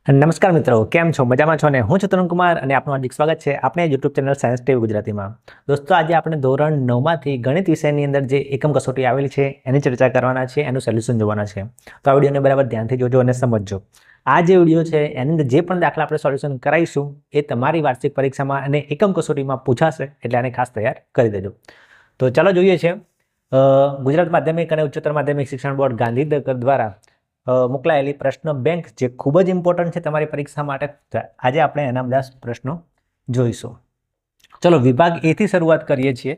નમસ્કાર મિત્રો, કેમ છો? મજામાં છો ને? હું છું તરુણ કુમાર અને આપનું હાર્દિક સ્વાગત છે આપણે યુટ્યુબ ચેનલ સાયન્સ ટીવી ગુજરાતીમાં. દોસ્તો, આજે આપણે ધોરણ 9માંથી ગણિત વિષયની અંદર જે એકમ કસોટી આવેલી છે એની ચર્ચા કરવાના છે, એનું સોલ્યુશન જોવાના છે. તો આ વિડીયોને બરાબર ધ્યાનથી જોજો અને સમજજો. આ જે વિડીયો છે એની અંદર જે પણ દાખલા આપણે સોલ્યુશન કરાવીશું એ તમારી વાર્ષિક પરીક્ષામાં અને એકમ કસોટીમાં પૂછાશે, એટલે આને ખાસ તૈયાર કરી દેજો. તો ચાલો જોઈએ છે. ગુજરાત માધ્યમિક અને ઉચ્ચતર માધ્યમિક શિક્ષણ બોર્ડ ગાંધીનગર દ્વારા મોકલાયેલી પ્રશ્ન બેંક જે ખૂબ જ ઇમ્પોર્ટન્ટ છે તમારી પરીક્ષા માટે. આજે આપણે એના બધા પ્રશ્નો જોઈશું. ચલો, વિભાગ એ થી શરૂઆત કરીએ છીએ.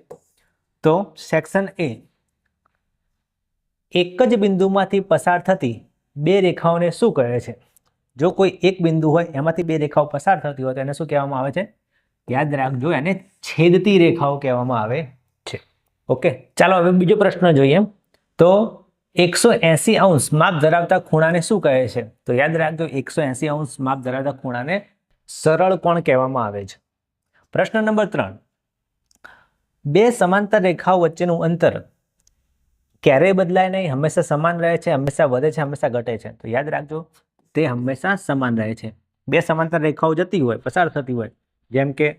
તો સેક્શન એ, એક જ બિંદુમાંથી પસાર થતી બે રેખાઓને શું કહે છે? જો કોઈ એક બિંદુ હોય એમાંથી બે રેખાઓ પસાર થતી હોય તો એને શું કહેવામાં આવે છે? યાદ રાખજો, એને છેદતી રેખાઓ કહેવામાં આવે છે. ઓકે, ચાલો હવે બીજો પ્રશ્ન જોઈએ. તો 180 અંશ માપ ધરાવતા ખૂણાને શું કહે છે? તો યાદ રાખજો, 180 અંશ માપ ધરાવતા ખૂણાને સરળ કોણ કહેવામાં આવે છે. પ્રશ્ન નંબર 3, બે સમાંતર રેખાઓ વચ્ચેનું અંતર ક્યારેય બદલાય નહીં, હંમેશા સમાન રહે છે, હંમેશા વધે છે, હંમેશા ઘટે છે. તો યાદ રાખજો, તે હંમેશા સમાન રહે છે. બે સમાંતર રેખાઓ જતી હોય, પસાર થતી હોય, જેમ કે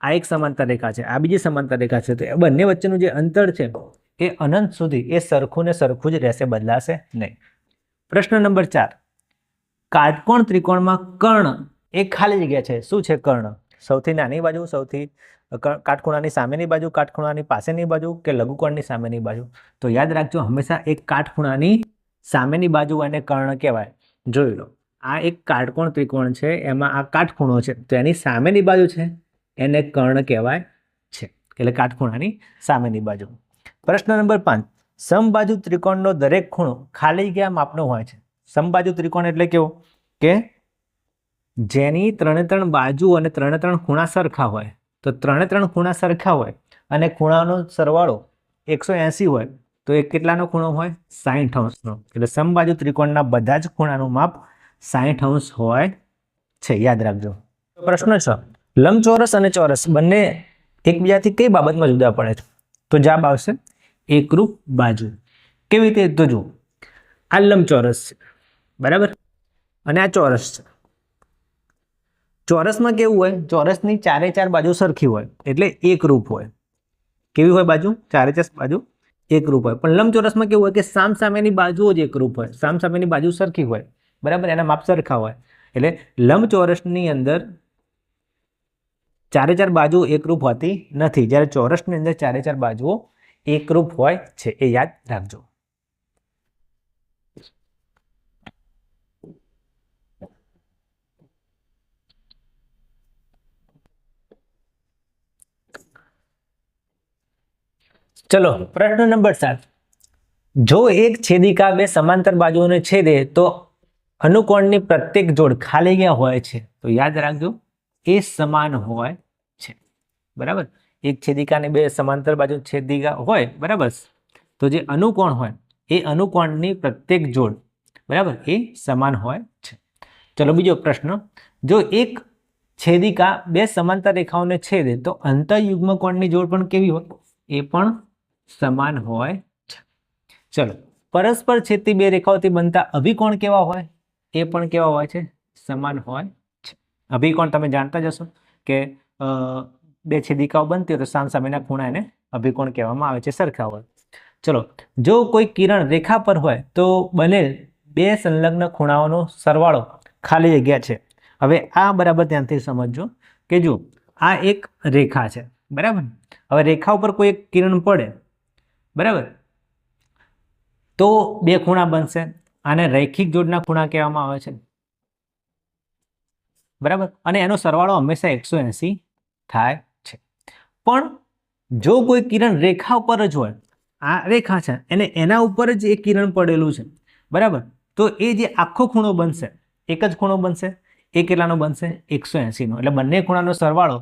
આ એક સમાંતર રેખા છે, આ બીજી સમાંતર રેખા છે, તો એ બંને વચ્ચેનું જે અંતર છે એ અનંત સુધી એ સરખું ને સરખું જ રહેશે, બદલાશે નહીં. પ્રશ્ન નંબર 4, કાટકોણ ત્રિકોણમાં કર્ણ એ ખાલી જગ્યા છે. શું છે કર્ણ? સૌથી નાની બાજુ, સૌથી કાટખૂણાની સામેની બાજુ, કાટખૂણાની પાસેની બાજુ કે લઘુકોણની સામેની બાજુ? તો યાદ રાખજો, હંમેશા એક કાટખૂણાની સામેની બાજુ એને કર્ણ કહેવાય. જોઈ લો, આ એક કાટકોણ ત્રિકોણ છે, એમાં આ કાટખૂણો છે, તો એની સામેની બાજુ છે એને કર્ણ કહેવાય છે, એટલે કાટખૂણાની સામેની બાજુ. પ્રશ્ન નંબર 5, સમબાજુ ત્રિકોણનો દરેક ખૂણો ખાલી જગ્યા માપનો હોય છે. સમબાજુ ત્રિકોણ એટલે કેવો? કે જેની 3 બાજુ અને 3 ખૂણા સરખા હોય. તો 3 ખૂણા સરખા હોય અને ખૂણાનો સરવાળો 180 હોય તો એ કેટલાનો ખૂણો હોય? 60 અંશનો. એટલે સમબાજુ ત્રિકોણના બધા જ ખૂણાનું માપ 60 અંશ હોય છે, યાદ રાખજો. પ્રશ્ન 6, લંબચોરસ અને ચોરસ બંને એકબીજાથી કઈ બાબતમાં જુદા પડે છે? તો જવાબ આવશે એકરૂપ બાજુ. કેવી રીતે? તો જુઓ, આ લંબચોરસ છે, બરાબર, અને આ ચોરસ છે. ચોરસમાં કેવું હોય? ચોરસની 4 બાજુ સરખી હોય એટલે એકરૂપ હોય. કેવી હોય બાજુ? 4 બાજુ એકરૂપ હોય. પણ લંબચોરસમાં કેવું હોય કે સામસામેની બાજુઓ જ એકરૂપ હોય, સામસામેની બાજુ સરખી હોય, બરાબર, એના માપ સરખા હોય. એટલે લંબચોરસની અંદર 4 બાજુ એકરૂપ હોતી નથી, જ્યારે ચોરસની અંદર 4 બાજુઓ એકરૂપ હોય છે, એ યાદ રાખજો. ચલો, પ્રશ્ન નંબર 7, જો એક છેદિકા બે સમાંતર બાજુઓને છેદે તો અનુકોણની પ્રત્યેક જોડ ખાલી જગ્યા હોય છે. તો યાદ રાખજો, એ સમાન હોય છે, બરાબર. એક છેદિકાને બે સમાંતર બાજુ છેદિકા હોય, બરાબર, તો જે અનુકોણ હોય એ અનુકોણની પ્રત્યેક જોડ, બરાબર, એ સમાન હોય છે. ચલો, બીજો પ્રશ્ન, જો એક છેદિકા બે સમાંતર રેખાઓને છેદે તો અંતઃયુગ્મ કોણની જોડ પણ કેવી હોય? એ પણ સમાન હોય છે. ચલો, પરસ્પર છેદતી બે રેખાઓથી બનતા અભિકોણ કેવા હોય? એ પણ કેવા હોય છે? સમાન હોય છે. અભિકોણ તમે જાણતા જ હશો કે બે છેદિકાઓ બનતી હોય તો સામસામેના ખૂણા એને અભિકોણ કહેવામાં આવે છે, સરખા હોય. ચલો, જો કોઈ કિરણ રેખા પર હોય તો બનેલ બે સંલગ્ન ખૂણાઓનો સરવાળો ખાલી જગ્યા છે. હવે આ બરાબર ધ્યાનથી સમજજો કે જો આ એક રેખા છે, બરાબર. હવે રેખા ઉપર કોઈ એક કિરણ પડે, બરાબર, તો બે ખૂણા બનશે. આને રૈખિક જોડના ખૂણા કહેવામાં આવે છે, બરાબર, અને એનો સરવાળો હંમેશા 180 થાય છે. પણ જો કોઈ કિરણ રેખા ઉપર જ હોય, આ રેખા છે અને એના ઉપર જ એક કિરણ પડેલું છે, બરાબર, તો એ જે આખો ખૂણો બનશે, એક જ ખૂણો બનશે, એ કેટલાનો બનશે? 180નો. એટલે બંને ખૂણાનો સરવાળો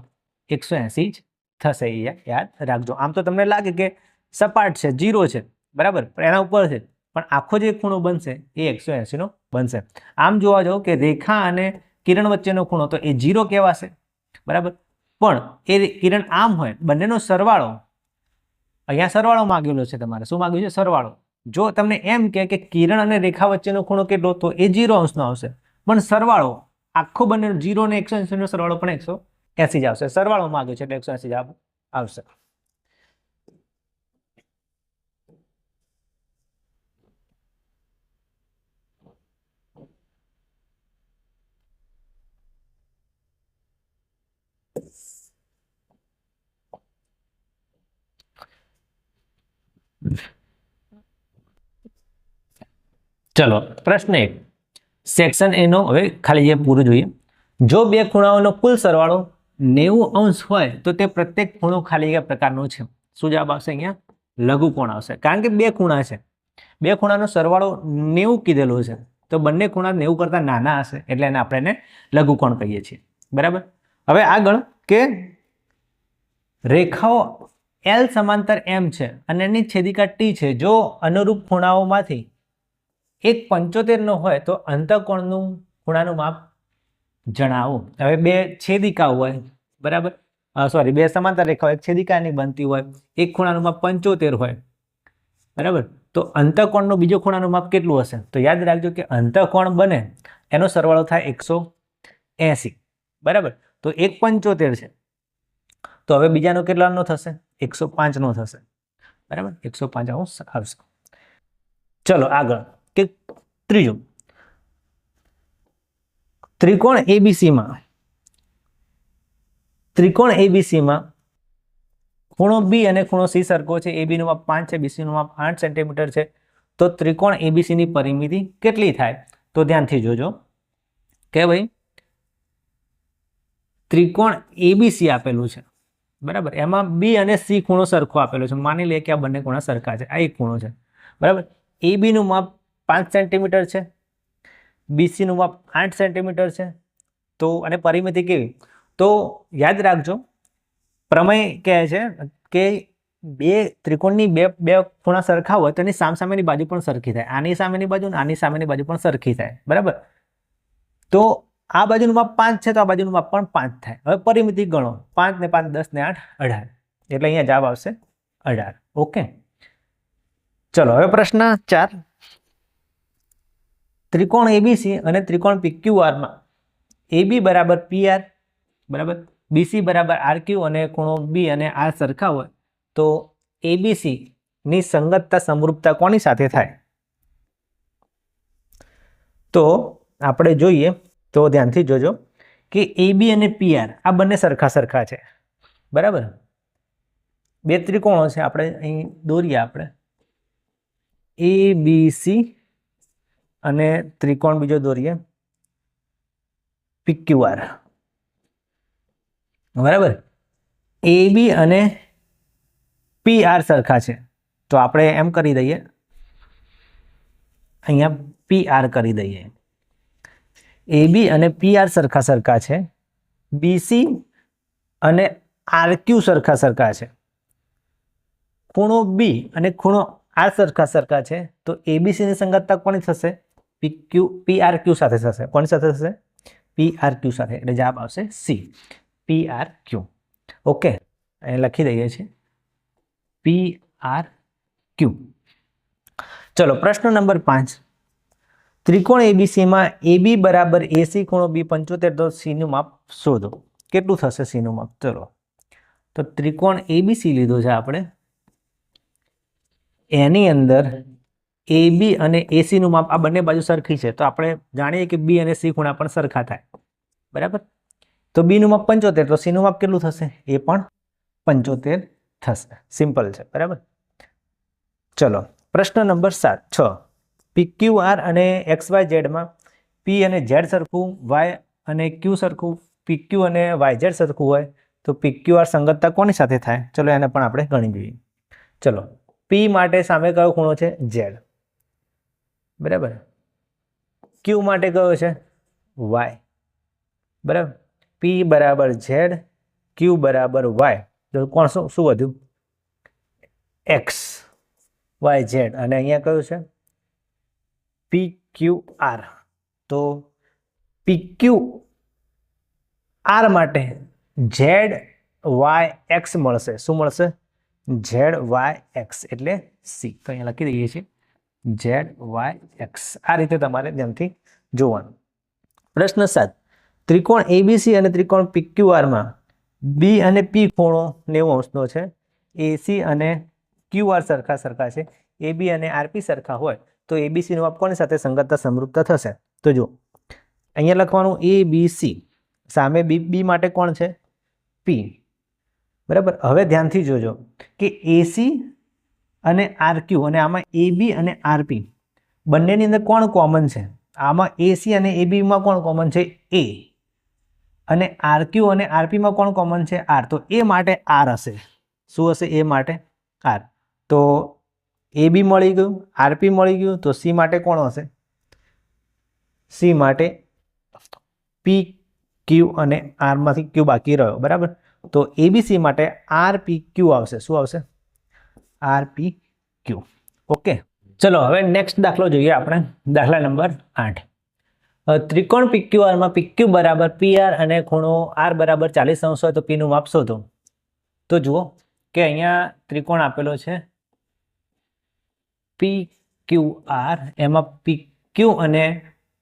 180 જ થશે, એ યાદ રાખજો. આમ તો તમને લાગે કે સપાટ છે, 0 છે, બરાબર, પણ એના ઉપર છે, પણ આખો જે ખૂણો બનશે એ 180નો બનશે. આમ જોવા જાવ કે રેખા અને કિરણ વચ્ચેનો ખૂણો તો એ 0 કહેવાશે, બરાબર, પણ એ કિરણ આમ હોય, બંનેનો સરવાળો, અહીંયા સરવાળો માંગેલો છે તમારે. શું માંગ્યું છે? સરવાળો. જો તમને એમ કે કિરણ અને રેખા વચ્ચેનો ખૂણો કેટલો, તો એ 0 અંશનો આવશે. પણ સરવાળો આખો બંને 0 ને 180 નો સરવાળો પણ 180 જ આવશે. સરવાળો માંગ્યો છે એટલે 180 જવાબ આવશે. ચલો પ્રશ્ન 1 સેક્શન એ નો હવે ખાલી જે પૂરું જોઈએ. જો બે ખૂણાઓનો કુલ સરવાળો 90° હોય તો તે પ્રત્યેક ખૂણો ખાલી જગ્યા પ્રકારનો છે. શું જવાબ આવશે? અહીંયા લઘુકોણ આવશે. કારણ કે બે ખૂણા છે, બે ખૂણાનો સરવાળો 90 કીધેલો છે તો બંને ખૂણા 90 કરતા નાના હશે એટલે એને આપણે લઘુકોણ કહીએ છીએ. બરાબર. હવે આગળ કે રેખાઓ L સમાંતર M છે અને એની છેદિકા T છે. જો અનુરૂપ ખૂણાઓમાંથી એક 75 નો હોય તો અંતઃકોણનું ખૂણાનું માપ જણાવો. હવે બે છેદિકા હોય, બરાબર, સોરી, બે સમાંતર રેખાઓ એક છેદિકાની બનતી હોય, એક ખૂણાનું માપ 75 હોય, બરાબર, તો અંતઃકોણનું બીજો ખૂણાનું માપ કેટલું હશે? તો યાદ રાખજો કે અંતઃકોણ બને એનો સરવાળો થાય 180. બરાબર. તો એક 75 છે તો હવે બીજાનો કેટલાનો થશે? 105 નો થશે. બરાબર, 105 આવશે. ચલો આગળ કે ત્રીજું, ત્રિકોણ ABC માં ખૂણો B અને ખૂણો C સરખો છે. AB નું માપ 5 છે, BC નું માપ 8 સેન્ટીમીટર છે. તો ત્રિકોણ ABC ની પરિમિતિ કેટલી થાય? તો ધ્યાનથી જોજો કે ભાઈ ત્રિકોણ ABC આપેલું છે, બરાબર, એમાં B અને C ખૂણો સરખો આપેલો છે. માની લે કે આ બંને ખૂણા સરખા છે, આ એક ખૂણો છે, બરાબર. AB નું માપ 5 સેન્ટીમીટર છે, BC નું માપ 8 સેન્ટીમીટર છે. તો અને પરિમિતિ કેવી? તો યાદ રાખજો પ્રમેય કહે છે કે બે ત્રિકોણની બે ખૂણા સરખા હોય તો એની સામસામેની બાજુ પણ સરખી થાય. આની સામેની બાજુ અને આની સામેની બાજુ પણ સરખી થાય. બરાબર. તો આ બાજુનું માપ 5 છે તો આ બાજુનું માપ પણ 5 થાય. હવે પરિમિતિ ગણો, 5 ને 5 10 ને 8 18, એટલે અહીંયા જવાબ આવશે 18. ઓકે. ચલો હવે પ્રશ્ન 4, ત્રિકોણ ABC અને ત્રિકોણ PQR માં AB બરાબર PR, બરાબર, BC બરાબર RQ અને ખૂણો B અને R સરખા હોય તો ABC ની સંગતતા સમરૂપતા કોની સાથે થાય? તો આપણે જોઈએ તો ધ્યાનથી જોજો કે AB અને PR આ બંને સરખા છે, બરાબર. બે ત્રિકોણો છે, આપણે અહીં દોરીએ, આપણે ABC અને ત્રિકોણ બીજો દોરીએ PQR, બરાબર. AB અને PR સરખા છે તો આપણે એમ કરી દઈએ, અહીંયા PR કરી દઈએ. AB અને PR સરખા છે, BC અને RQ સરખા છે, ખૂણો B અને ખૂણો R સરખા છે. તો ABC ની સંગતતા કોની થશે? PRQ સાથે થશે. કોની સાથે થશે? PRQ સાથે. એટલે જવાબ આવશે C, PRQ. ઓકે, અહીં લખી દઈએ છીએ PRQ. ચલો પ્રશ્ન નંબર 5, ત્રિકોણ ABC માં AB બરાબર AC, ખૂણો B 75, તો C નું માપ શોધો. કેટલું થશે C નું માપ? ચલો તો ત્રિકોણ ABC લીધો છે આપણે, એની અંદર AB અને AC નું માપ આ બંને બાજુ સરખી છે તો આપણે જાણીએ કે B અને C ખૂણા પણ સરખા થાય. બરાબર. તો B નું માપ 75 તો C નું માપ કેટલું થશે? એ પણ 75 થશે. સિમ્પલ છે. બરાબર. ચલો પ્રશ્ન નંબર 6, PQR અને XYZ માં P અને Z સરખું, Y અને Q સરખું, PQ અને YZ સરખું હોય તો PQR સંગતતા કોની સાથે થાય? ચલો એને પણ આપણે ગણી જોઈએ. ચલો P માટે સામે કયો ખૂણો છે? Z, બરાબર. Q માટે કયો છે? Y, બરાબર. P બરાબર Z, Q બરાબર Y, તો કોણ શું વધ્યું? X, Y, Z. અને અહીંયા કયું છે? PQR. તો PQR માટે ZYX મળશે. શું મળશે? ZYX એટલે C. તો અહીંયા લખી દઈએ છીએ ZYX. આ રીતે તમારે ધ્યાનથી જોવાનું. પ્રશ્ન 7, ત્રિકોણ એબીસી અને ત્રિકોણ પીક્યુઆરમાં બી અને પી ખૂણો 90 અંશનો છે. એસી અને ક્યુઆર સરખા છે. એબી અને આરપી સરખા હોય તો એબીસીનું માપ કોની સાથે સંગતતા સમરૂપતા થશે? તો જો અહીંયા લખવાનું એબીસી, સામે બી માટે કોણ છે? પી. બરાબર. હવે ધ્યાનથી જોજો કે એસી અને આરક્યુ અને આમાં એબી અને આરપી બંનેની અંદર કોણ કોમન છે? આમાં એસી અને એબીમાં કોણ કોમન છે? એ. અને આરક્યુ અને આરપીમાં કોણ કોમન છે? આર. તો એ માટે આર હશે. શું હશે? એ માટે આર. તો એબી મળી ગયું, આરપી મળી ગયું, તો સી માટે કોણ હશે? સી માટે પી ક્યુ અને આરમાંથી ક્યુ બાકી રહ્યો. બરાબર. તો એબીસી માટે આર પી ક્યુ આવશે. શું આવશે? આર પી ક્યુ. ઓકે, ચલો હવે નેક્સ્ટ દાખલો જોઈએ આપણે. દાખલા નંબર 8. ત્રિકોણ પીક્યુઆરમાં પીક્યુ બરાબર પીઆર અને ખૂણો આર બરાબર 40 અંશ હોય તો પીનું માપ શોધો. તો જુઓ કે અહીંયા ત્રિકોણ આપેલો છે પીક્યુઆર, એમાં પીક્યુ અને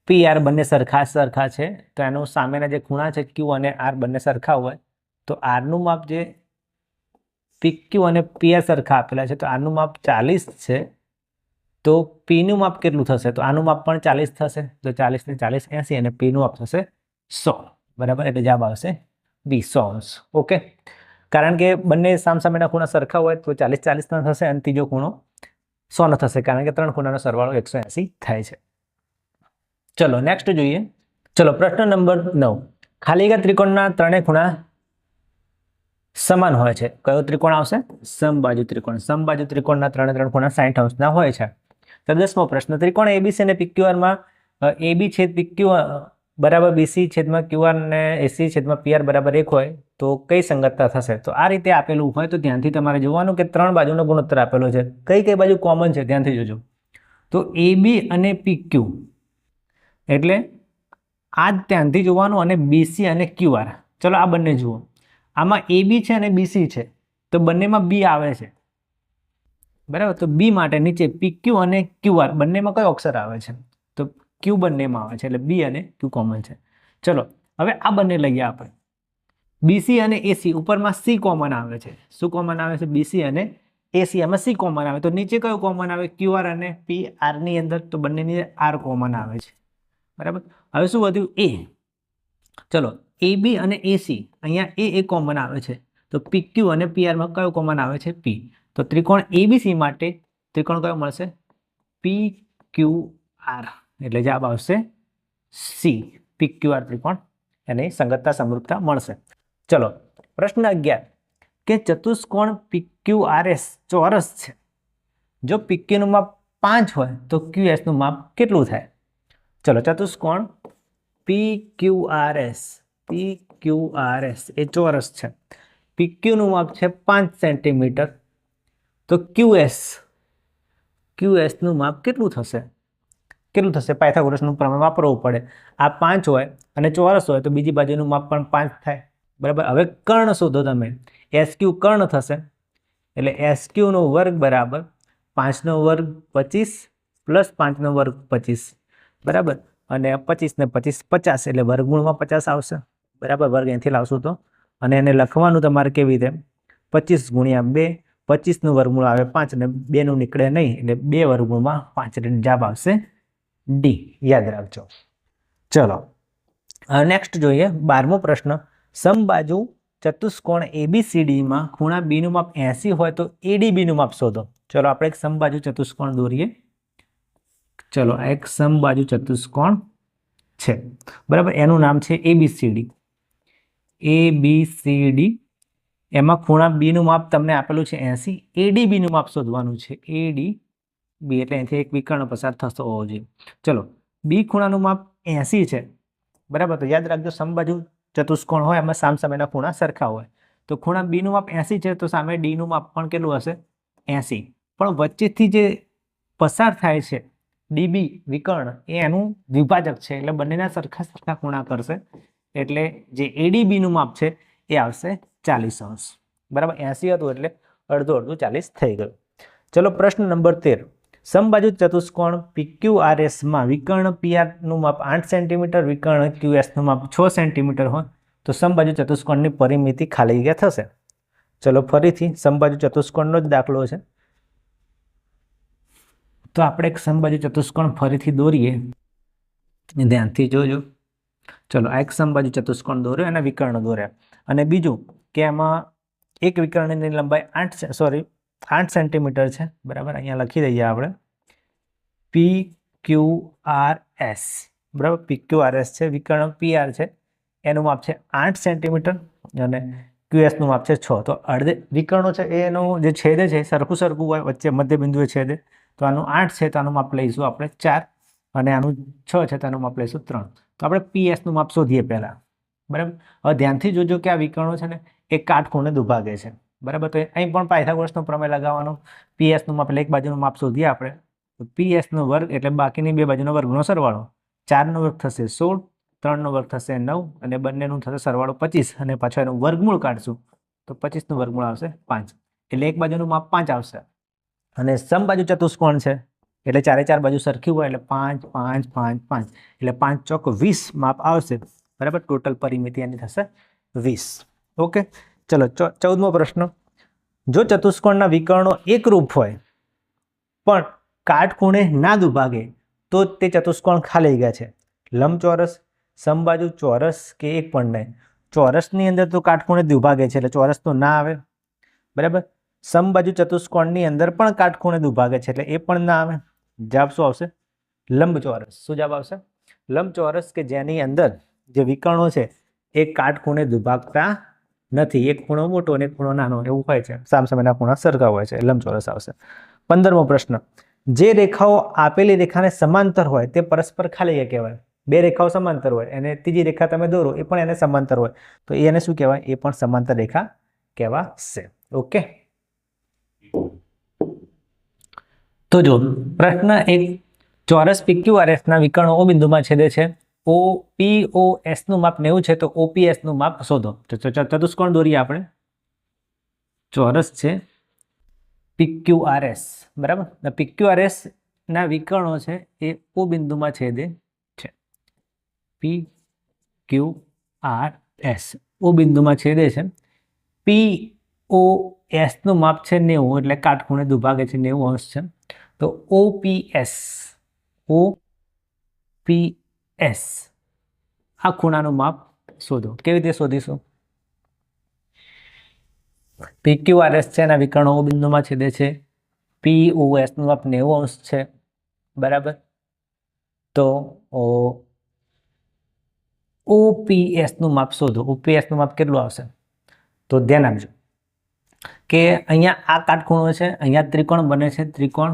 પીઆર બંને સરખા છે. તો એનું સામેના જે ખૂણા છે ક્યુ અને આર બંને સરખા હોય તો આરનું માપ, જે પીક્યુ અને પીઆર સરખા આપેલા છે તો આરનું માપ 40 છે. તો પીનું માપ કેટલું થશે? તો આનું માપ પણ 40 થશે. તો 40 ને 40 80 અને પીનું માપ થશે 100. બરાબર. એટલે જવાબ આવશે બી, 100 અંશ. ઓકે, કારણ કે બંને સામસામેના ખૂણા સરખા હોય તો 40 થશે અને ત્રીજો ખૂણો 100 થશે, કારણ કે ત્રણ ખૂણાનો સરવાળો 180 થાય છે. ચલો નેક્સ્ટ જોઈએ. ચલો પ્રશ્ન નંબર 9. ખાલી ગયા ત્રિકોણના ત્રણેય ખૂણા સમાન હોય છે. કયો ત્રિકોણ આવશે? સમબાજુ ત્રિકોણ. સમબાજુ ત્રિકોણના ત્રણ ખૂણા 60 અંશના હોય છે. તો 10મો પ્રશ્ન, ત્રિકોણ એબીસી અને પીક્યુઆરમાં એબી છેદ પીક્યુ બરાબર બીસી છેદમાં ક્યુઆર અને એસી છેદમાં પીઆર બરાબર 1 હોય તો કઈ સંગતતા થશે? તો આ રીતે આપેલું હોય તો ધ્યાનથી તમારે જોવાનું કે ત્રણ બાજુનો ગુણોત્તર આપેલો છે, કઈ બાજુ કોમન છે ધ્યાનથી જોજો. તો એબી અને પીક્યુ એટલે આ ધ્યાનથી જોવાનું, અને બીસી અને ક્યુઆર. ચલો આ બંને જુઓ. આમાં એબી છે અને બીસી છે તો બંનેમાં બી આવે છે. બરાબર. તો બી માટે નીચે પીક્યુ અને ક્યુઆર બંનેમાં કયો અક્ષર આવે છે? તો ક્યુ બંનેમાં આવે છે, એટલે બી અને ક્યુ કોમન છે. ચલો હવે આ બંને લઈએ આપણે. બીસી અને એસી, ઉપરમાં સી કોમન આવે છે. શું કોમન આવે છે? બીસી અને એસી, એમાં સી કોમન આવે. તો નીચે કયો કોમન આવે? ક્યુઆર અને પી આરની અંદર. તો બંનેની આર કોમન આવે છે. બરાબર. હવે શું વધ્યું? એ. ચલો એબી અને એસી, અહીંયા એ કોમન આવે છે. તો પીક્યુ અને પીઆરમાં કયો કોમન આવે છે? પી. તો ત્રિકોણ એબીસી માટે ત્રિકોણ કયો મળશે? પી ક્યુ આર. એટલે જવાબ આવશે સી, પીક્યુઆર ત્રિકોણ. એની સંગતતા સમરૂપતા મળશે. ચલો પ્રશ્ન 11, કે ચતુષ્કોણ પીક્યુઆરએસ ચોરસ છે. જો પીક્યુનું માપ 5 હોય તો ક્યુએસનું માપ કેટલું થાય? ચલો ચતુષ્કોણ પીક્યુઆરએસ એ ચોરસ છે. પીક્યુનું માપ છે 5 સેન્ટીમીટર. તો ક્યુએસનું માપ કેટલું થશે? પાયથાગોરસનું પ્રમેય વાપરવું પડે. આ 5 હોય અને ચોરસ હોય તો બીજી બાજુનું માપ પણ 5 થાય. બરાબર. હવે કર્ણ શોધો તમે. એસક્યુ કર્ણ થશે, એટલે એસક્યુનો વર્ગ બરાબર 5નો વર્ગ 25 પ્લસ 5નો વર્ગ 25. બરાબર. અને 25 ને 25 50, એટલે વર્ગમૂળમાં 50 આવશે. બરાબર. વર્ગ અહીંથી લાવશું તો, અને એને લખવાનું તમારે કેવી રીતે? 25 ગુણ્યા 2, 25નું વર્ગમૂળ આવે 5 અને 2નું નીકળે નહીં, એટલે 2 વર્ગમૂળમાં 5. એટલે જવાબ આવશે ડી. યાદ રાખજો. ચલો નેક્સ્ટ જોઈએ 12મો પ્રશ્ન. સમબાજુ ચતુષ્કોણ એબીસીડીમાં ખૂણા બીનું માપ 80 હોય તો એડીબીનું માપ શોધો. ચલો આપણે એક સમબાજુ ચતુષ્કોણ દોરીએ. ચલો આ એક સમબાજુ ચતુષ્કોણ છે. બરાબર. એનું નામ છે એબીસીડી. એમાં ખૂણા બીનું માપ તમને આપેલું છે 80. એડીબીનું માપ શોધવાનું છે. એડીબી એટલે અહીંથી એક વિકર્ણ પસાર થતો હોવો જોઈએ. ચલો બી ખૂણાનું માપ 80 છે. બરાબર. તો યાદ રાખજો, સમબાજુ ચતુષ્કોણ હોય એમાં સામસામેના ખૂણા સરખા હોય. તો ખૂણા બીનું માપ 80 છે તો સામે ડીનું માપ પણ કેટલું હશે? 80. પણ વચ્ચેથી જે પસાર થાય છે ડીબી વિકર્ણ, એ એનું દ્વિભાજક છે, એટલે બંનેના સરખા ખૂણા કરશે. એટલે જે એડીબીનું માપ છે એ આવશે 40 અંશ. બરાબર. 80 હતું એટલે અડધું 40 થઈ ગયું. ચલો પ્રશ્ન નંબર 13. સમબાજુ ચતુષ્કોણ PQRS માં વિકર્ણ PR નું માપ 8 સેન્ટીમીટર, વિકર્ણ QS નું માપ 6 સેન્ટીમીટર હોય તો સમબાજુ ચતુષ્કોણની પરિમિતિ ખાલી જગ્યા થશે. ચલો ફરીથી સમબાજુ ચતુષ્કોણનો જ દાખલો છે. તો આપણે એક સમબાજુ ચતુષ્કોણ ફરીથી દોરીએ, ધ્યાનથી જોજો. ચલો આ એક સમબાજુ ચતુષ્કોણ દોર્યો અને વિકર્ણ દોર્યા, અને બીજું કે એમાં એક વિકર્ણની લંબાઈ 8 સેન્ટીમીટર છે, બરાબર. અહીંયા લખી દઈએ આપણે PQRS, બરાબર. PQRS છે, વિકર્ણ PR છે, એનું માપ છે 8 સેન્ટીમીટર અને QS નું માપ છે 6. તો અડધે વિકર્ણો છે એનું જે છેદે છે સરખું હોય, વચ્ચે મધ્ય બિંદુએ છેદે, તો આનું 8 છે તો આનું માપ લઈશું આપણે 4, અને આનું 6 છે તો આનું માપ લઈશું 3. તો આપણે PS નું માપ શોધીએ પહેલા, બરાબર. હવે ધ્યાનથી જોજો કે આ વિકર્ણો છે ને એ કાટખૂણે દુભાગે છે, બરાબર. તો અહીં પણ પાયથાગોરસનો પ્રમેય લગાવવાનો. PS નું માપ એટલે એક બાજુનું માપ શોધીએ આપણે, તો PS નો વર્ગ એટલે બાકીની બે બાજુનો વર્ગનો સરવાળો. 4 નો વર્ગ થશે 16, 3 નો વર્ગ થશે 9, અને બંનેનું થશે સરવાળો 25, અને પાછું એનું વર્ગમૂળ કાઢશું તો 25 નું વર્ગમૂળ આવશે 5, એટલે એક બાજુનું માપ 5 આવશે. અને સમબાજુ ચતુષ્કોણ છે એટલે ચારે ચાર બાજુ સરખી હોય એટલે 5, 5, 5, 5, એટલે 5 ચોક 20 માપ આવશે, બરાબર. ટોટલ પરિમિતિ એની થશે 20. ઓકે, ચલો 14મો પ્રશ્ન. જો ચતુષ્કોણના વિકર્ણો એકરૂપ હોય પણ કાટખૂણે ના દુભાગે તો તે ચતુષ્કોણ ખાલી જગ્યા છે. લંબચોરસ, સમબાજુ ચોરસ કે એક પણ નહીં. ચોરસની અંદર તો કાટખૂણે દુભાગે છે એટલે ચોરસ તો ના આવે, બરાબર. સમબાજુ ચતુષ્કોણની અંદર પણ કાટખૂણે દુભાગે છે એટલે એ પણ ના આવે. જવાબ શું આવશે? લંબચોરસ. શું જવાબ આવશે? લંબચોરસ, કે જેની અંદર જે વિકર્ણો છે એ કાટખૂણે દુભાગતા નથી. એક ખૂણો મોટો અને એક ખૂણો નાનો એવું હોય છે, સામસામેના ખૂણા સરખા હોય છે, લંબચોરસ આવશે. 15મો પ્રશ્ન. જે રેખાઓ આપેલી રેખાને સમાંતર હોય તે પરસ્પર ખાલી જગ્યા કહેવાય. બે રેખાઓ સમાંતર હોય અને ત્રીજી રેખા તમે દોરો એ પણ એને સમાંતર હોય તો એને શું કહેવાય? એ પણ સમાંતર રેખા કહેવાશે. ઓકે, તો જો પ્રશ્ન 1, ચોરસ PQRS ના વિકર્ણો O બિંદુમાં છેદે છે. POS નું માપ 90 છે તો OPS નું માપ શોધો. તો ચતુષ્કોણ દોરીએ આપણે. ચોરસ છે PQRS, બરાબર. PQRS ના વિકર્ણો છે એ O બિંદુમાં છેદે છે. PQRS O બિંદુમાં છેદે છે. POS નું માપ છે 90, એટલે કાટખૂણે દુભાગે છે, 90 અંશ છે. તો OPS આ ખૂણાનું માપ શોધો. કેવી રીતે શોધીશું? PQRS છે એના વિકર્ણો O બિંદુમાં છેદે છે. POS નું માપ 90 અંશ છે, બરાબર. તો OPS નું માપ શોધો. OPS નું માપ કેટલું આવશે? તો ધ્યાન આપજો કે અહીંયા આ કાટખૂણો છે, અહીંયા ત્રિકોણ બને છે. ત્રિકોણ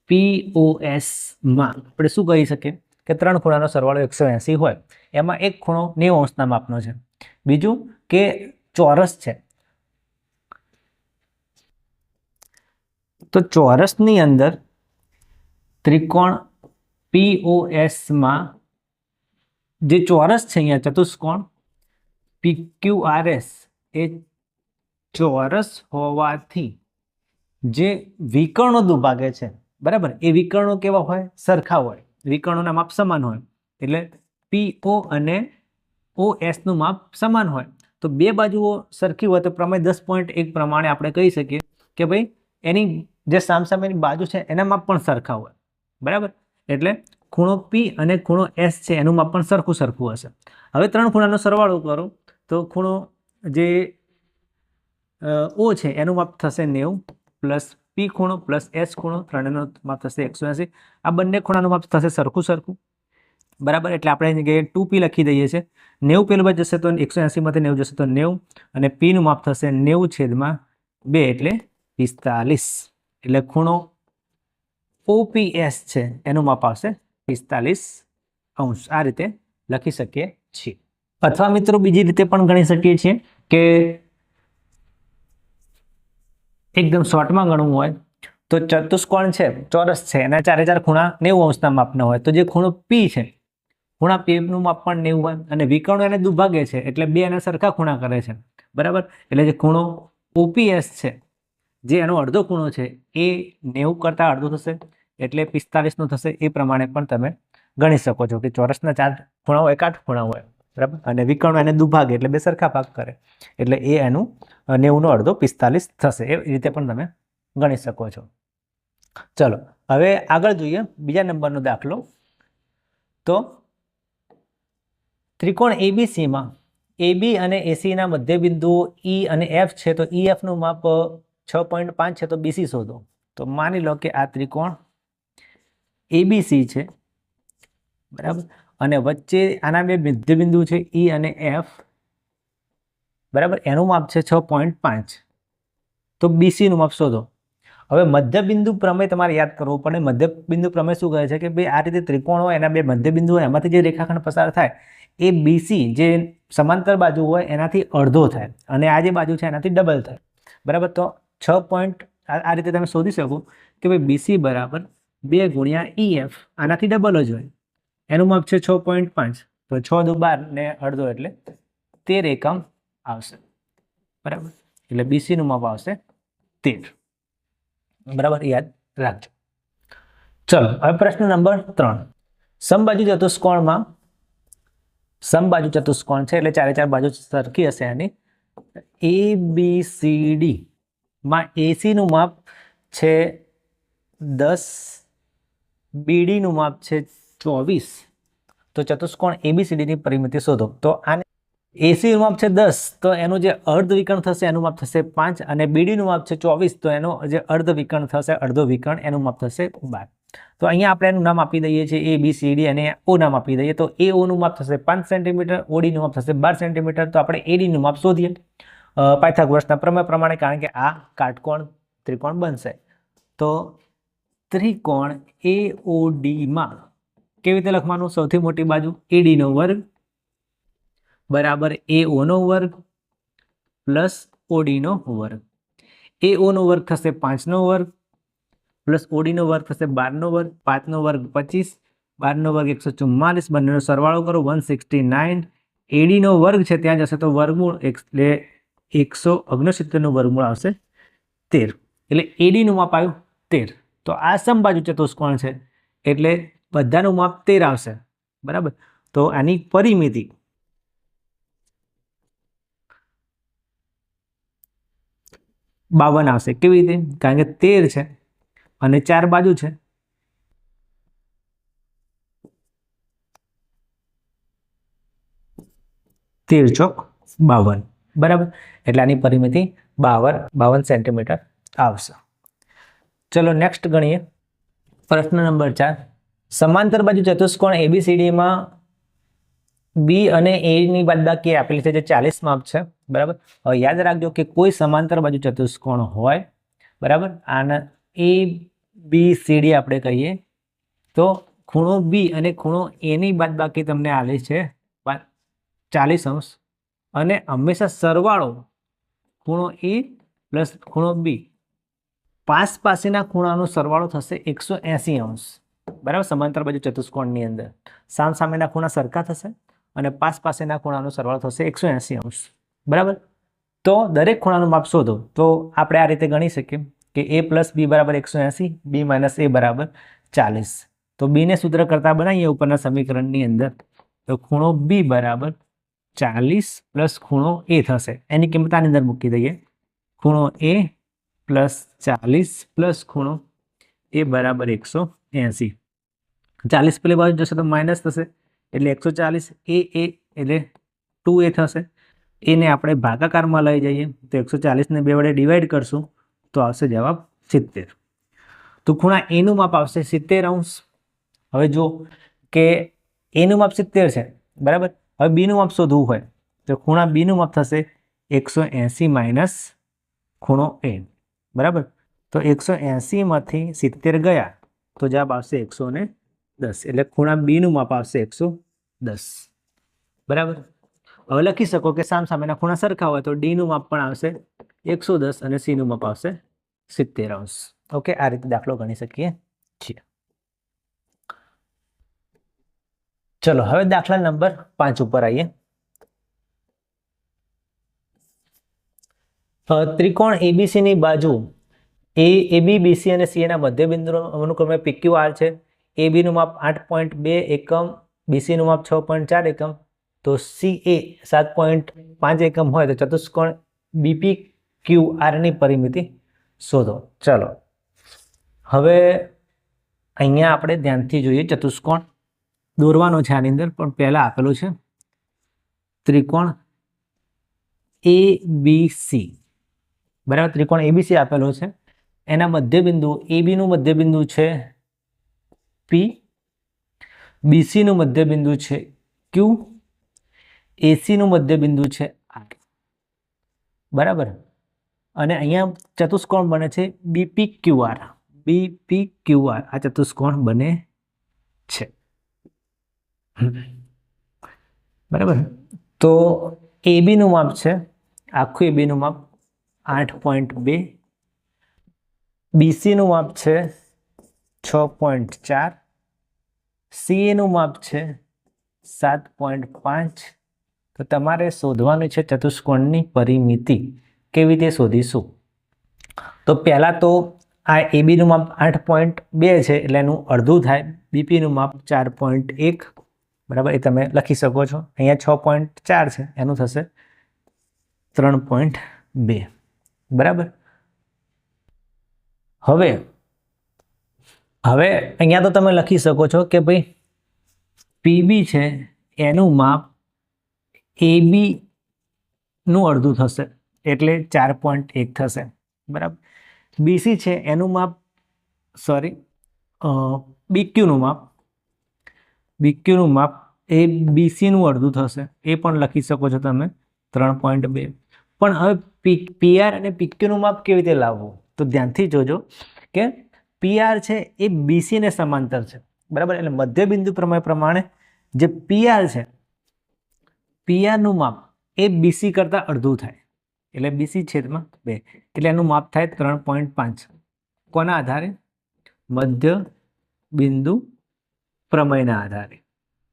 POS માં આપણે શું કહી શકીએ કે ત્રણ ખૂણાનો સરવાળો 180 હોય, એમાં એક ખૂણો 90 અંશના માપનો છે. બીજું કે ચોરસ છે, તો ચોરસની અંદર ત્રિકોણ POS માં જે ચોરસ છે, અહીંયા ચતુષ્કોણ PQRS એ ચોરસ હોવાથી જે વિકર્ણો દુભાગે છે, બરાબર, એ વિકર્ણો કેવા હોય? સરખા હોય, વિકર્ણોના માપ સમાન હોય. એટલે PO અને OS નું માપ સમાન હોય. તો બે બાજુઓ સરખી હોય તો પ્રમેય 10.1 પ્રમાણે આપણે કહી શકીએ કે ભાઈ એની જે સામસામેની બાજુ છે એના માપ પણ સરખા હોય, બરાબર. એટલે ખૂણો P અને ખૂણો S છે એનું માપ પણ સરખું હશે. હવે ત્રણ ખૂણાનો સરવાળો કરો તો ખૂણો જે O છે એનું માપ થશે 90 પ્લસ P ખૂણો પ્લસ S ખૂણો, ત્રણેયનું માપ થશે 180. આ બંને ખૂણાનું માપ થશે સરખું, બરાબર. એટલે આપણે એની જગ્યાએ 2P લખી દઈએ છીએ. 90 પેલું બાજુ જશે તો 180 માંથી 90 જશે તો 90, અને P નું માપ થશે 90/2 એટલે 45. એટલે ખૂણો OPS છે એનું માપ આવશે 45 અંશ. આ રીતે લખી શકીએ છીએ. અથવા મિત્રો બીજી રીતે પણ ગણી શકીએ છીએ કે એકદમ શોર્ટમાં ગણવું હોય તો ચતુષ્કોણ છે, ચોરસ છે, એના ચારે ચાર ખૂણા 90 અંશના માપના હોય. તો જે ખૂણો P છે, ખૂણા P નું માપ પણ 90 હોય, અને વિકર્ણો એને દુભાગે છે એટલે બે એના સરખા ખૂણા કરે છે, બરાબર. એટલે જે ખૂણો OPS છે જે એનો અડધો ખૂણો છે એ 90 કરતાં અડધો થશે એટલે 45નો થશે. એ પ્રમાણે પણ તમે ગણી શકો છો કે ચોરસના 4 ખૂણા હોય, 8 ખૂણા હોય, બરાબર, અને વિકર્ણ એને દુભાગે એટલે બે સરખા ભાગ કરે એટલે એ એનું 90નો અડધો 45 થશે. એ રીતે પણ તમે ગણી શકો છો. ચલો હવે આગળ જોઈએ બીજા નંબરનો દાખલો. તો ત્રિકોણ એબીસીમાં AB અને AC ના મધ્ય બિંદુઓ E અને F છે. તો EF નું માપ 6.5 છે. તો BC શોધો. તો માની લો કે આ ત્રિકોણ ABC છે, બરાબર, અને વચ્ચે આના બે મધ્ય બિંદુ છે E અને F, બરાબર, એનું માપ છે 6.5. તો BC નું માપ શોધો. હવે મધ્યબિંદુ પ્રમેય તમારે યાદ કરવો પડે. મધ્યબિંદુ પ્રમેય શું કહે છે કે ભાઈ આ રીતે ત્રિકોણ હોય એના બે મધ્યબિંદુ હોય એમાંથી જે રેખાખંડ પસાર થાય એ BC જે સમાંતર બાજુ હોય એનાથી અડધો થાય અને આ જે બાજુ છે એનાથી ડબલ થાય, બરાબર. તો 6. આ રીતે તમે શોધી શકો કે ભાઈ BC બરાબર 2 ગુણ્યા EF, આનાથી ડબલ જ હોય, એનું માપ છે 6.5. તો 6 દુ 12 ને અડધો એટલે 13 એકમ આવશે, બરાબર. એટલે BC નું માપ આવશે 13, બરાબર, યાદ રાખજો. ચલો હવે પ્રશ્ન નંબર 3. સમબાજુ ચતુષ્કોણમાં સમબાજુ ચતુષ્કોણ છે એટલે ચારે ચાર બાજુ સરખી હશે એની. ABCD માં AC નું માપ છે 10, BD નું માપ છે 24. તો ચતુષ્કોણ ABCD ની પરિમિતિ શોધો. તો આને AC નું માપ છે 10 તો એનું જે અર્ધ વિકર્ણ થશે એનું માપ થશે 5 અને BD નું માપ છે 24 તો એનો જે અર્ધ વિકર્ણ થશે, અડધો વિકર્ણ, એનું માપ થશે 12. તો અહીંયા આપણે એનું નામ આપી દઈએ છીએ ABCD અને O નામ આપી દઈએ. તો AO નું માપ થશે 5 સેન્ટીમીટર, OD નું માપ થશે 12 સેન્ટીમીટર. તો આપણે AD નું માપ શોધીએ પાયથાગોરસના પ્રમેય પ્રમાણે, કારણ કે આ કાટકોણ ત્રિકોણ બનશે. તો ત્રિકોણ AOD માં કેવી રીતે લખવાનું? સૌથી મોટી બાજુ AD નો વર્ગ બરાબર AO નો વર્ગ પ્લસ OD નો વર્ગ. AO નો વર્ગ થશે 5 નો વર્ગ પ્લસ OD નો વર્ગ થશે 12 નો વર્ગ. 5 નો વર્ગ 25, 12 નો વર્ગ 144, બંનેનો સરવાળો કરો 169. AD નો વર્ગ છે ત્યાં જશે તો વર્ગમૂળ એટલે 169 નું વર્ગમૂળ આવશે 13. એટલે AD નું માપ આવ્યું 13. તો આ સમબાજુ ચતુષ્કોણ છે એટલે બધાનું માપ 13 આવશે, બરાબર. તો આની પરિમિતિ બાવન આવશે. કેવી રીતે? કારણ કે 13 છે અને 4 બાજુ છે. તેર ચોક 52, બરાબર. એટલે આની પરિમિતિ 52 સેન્ટીમીટર આવશે. ચલો નેક્સ્ટ ગણીએ. પ્રશ્ન નંબર 4. સમાંતર બાજુ ચતુષ્કોણ ABCD માં B અને A ની બાદબાકી આપેલી છે જે 40 માપ છે, બરાબર. હવે યાદ રાખજો કે કોઈ સમાંતર બાજુ ચતુષ્કોણ હોય, બરાબર, આના ABCD આપણે કહીએ તો ખૂણો B અને ખૂણો A ની બાદબાકી તમને આલે છે 40° અને હંમેશા સરવાળો ખૂણો A પ્લસ ખૂણો B, પાસેના ખૂણાનો સરવાળો થશે 180°, બરાબર. સમાંતર બાજુ ચતુષ્કોણની અંદર સામેના ખૂણા સરખા થશે અને પાસેના ખૂણાનો સરવાળો થશે 180°, બરાબર. તો દરેક ખૂણાનું માપ શોધો. તો આપણે આ રીતે ગણી શકીએ કે A પ્લસ B બરાબર 180, B માઇનસ A બરાબર 40. તો B ને સૂત્ર કરતા બનાવીએ ઉપરના સમીકરણની અંદર. તો ખૂણો B બરાબર 40 પ્લસ ખૂણો A થશે. એની કિંમત આની અંદર મૂકી દઈએ. ખૂણો A પ્લસ 40 પ્લસ ખૂણો A બરાબર 180. 40 પેલી બાજુ જશે તો માઇનસ થશે એટલે 140. A એટલે 2A થશે. એને આપણે ભાગાકારમાં લઈ જઈએ તો 140 ને 2 વડે ડિવાઈડ કરશું તો આવશે જવાબ 70. તો ખૂણા A નું માપ આવશે 70°. હવે જો કે A નું માપ 70 છે, બરાબર. હવે B નું માપ શોધવું હોય તો ખૂણા B નું માપ થશે 180 માઇનસ ખૂણો A, બરાબર. તો 180 માંથી 70 ગયા તો જવાબ આવશે 110. એટલે ખૂણા B નું માપ આવશે 110, બરાબર. હવે લખી શકો કે સામેના ખૂણા સરખા હોય તો D નું માપ પણ આવશે 110 અને C નું માપ આવશે 70°. ઓકે, આ રીતે દાખલો ગણી શકીએ છીએ. ચલો હવે દાખલા નંબર 5 ઉપર આવીએ. ત્રિકોણ ABC ની બાજુ એ બી BC અને CA ના મધ્ય બિંદુનો અનુક્રમે PQR છે. AB નું માપ 8.2 એકમ, BC નું માપ 6.4 એકમ, તો CA 7.5 એકમ હોય તો ચતુષ્કોણ BPQR ની પરિમિતિ શોધો. ચલો હવે અહીંયા આપણે ધ્યાનથી જોઈએ. ચતુષ્કોણ દોરવાનો છે આની અંદર, પણ પહેલા આપેલું છે ત્રિકોણ ABC, બરાબર. ત્રિકોણ ABC આપેલો છે. એના મધ્યબિંદુ AB નું મધ્યબિંદુ છે P, BC નું મધ્યબિંદુ છે Q, AC નું મધ્યબિંદુ છે R, બરાબર. અને અહીંયા ચતુષ્કોણ બને છે BPQR. આ ચતુષ્કોણ બને છે, બરાબર. તો AB નું માપ છે, આખું AB નું માપ 8.2, BC નું માપ છે 6.4, CA નું માપ છે 7.5. તો તમારે શોધવાનું છે ચતુષ્કોણની પરિમિતિ. કેવી રીતે શોધીશું? તો પહેલા તો આ AB નું માપ 8.2 છે એટલે એનું અડધું થાય. BP નું માપ 4.1, બરાબર, એ તમે લખી શકો છો. અહીંયા 6.4 છે, એનું થશે 3.2, બરાબર. હવે અહીંયા તો તમે લખી શકો છો કે ભાઈ PB છે એનું માપ AB નું અડધું થશે એટલે 4.1 થશે, બરાબર. BC છે એનું માપ BQ નું માપ એ BC નું અડધું થશે, એ પણ લખી શકો છો તમે 3.2. પણ હવે PR અને PQ નું માપ કેવી રીતે લાવવું? તો ધ્યાનથી જોજો કે PR છે એ BC ને સમાંતર છે, બરાબર. એટલે મધ્યબિંદુ પ્રમેય પ્રમાણે જે PR છે, PR નું માપ એ BC કરતા અડધું થાય એટલે BC છેદમાં 2, એટલે એનું માપ થાય 3.5. કોના આધારે? મધ્ય બિંદુ પ્રમેયના આધારે,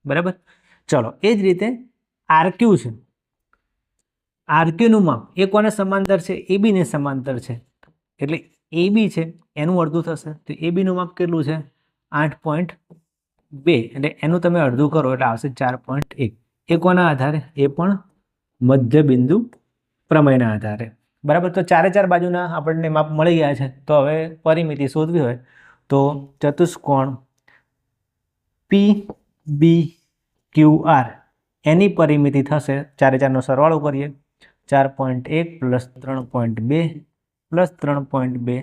બરાબર. ચલો એ જ રીતે RQ છે, RQ નું માપ એ કોને સમાંતર છે? AB ને સમાંતર છે, એટલે AB છે એનું અડધું થશે. તો AB નું માપ કેટલું છે? 8.2, એટલે એનું તમે અડધું કરો એટલે આવશે 4.1. એ કોના આધારે? એ પણ મધ્ય બિંદુ પ્રમેયના આધારે, બરાબર. તો ચારે બાજુના આપણને માપ મળી ગયા છે. તો હવે પરિમિતિ શોધવી હોય તો ચતુષ્કોણ PBQR એની પરિમિતિ થશે, ચારેનો સરવાળો કરીએ, 4.1 પ્લસ 3.2 પ્લસ 3.2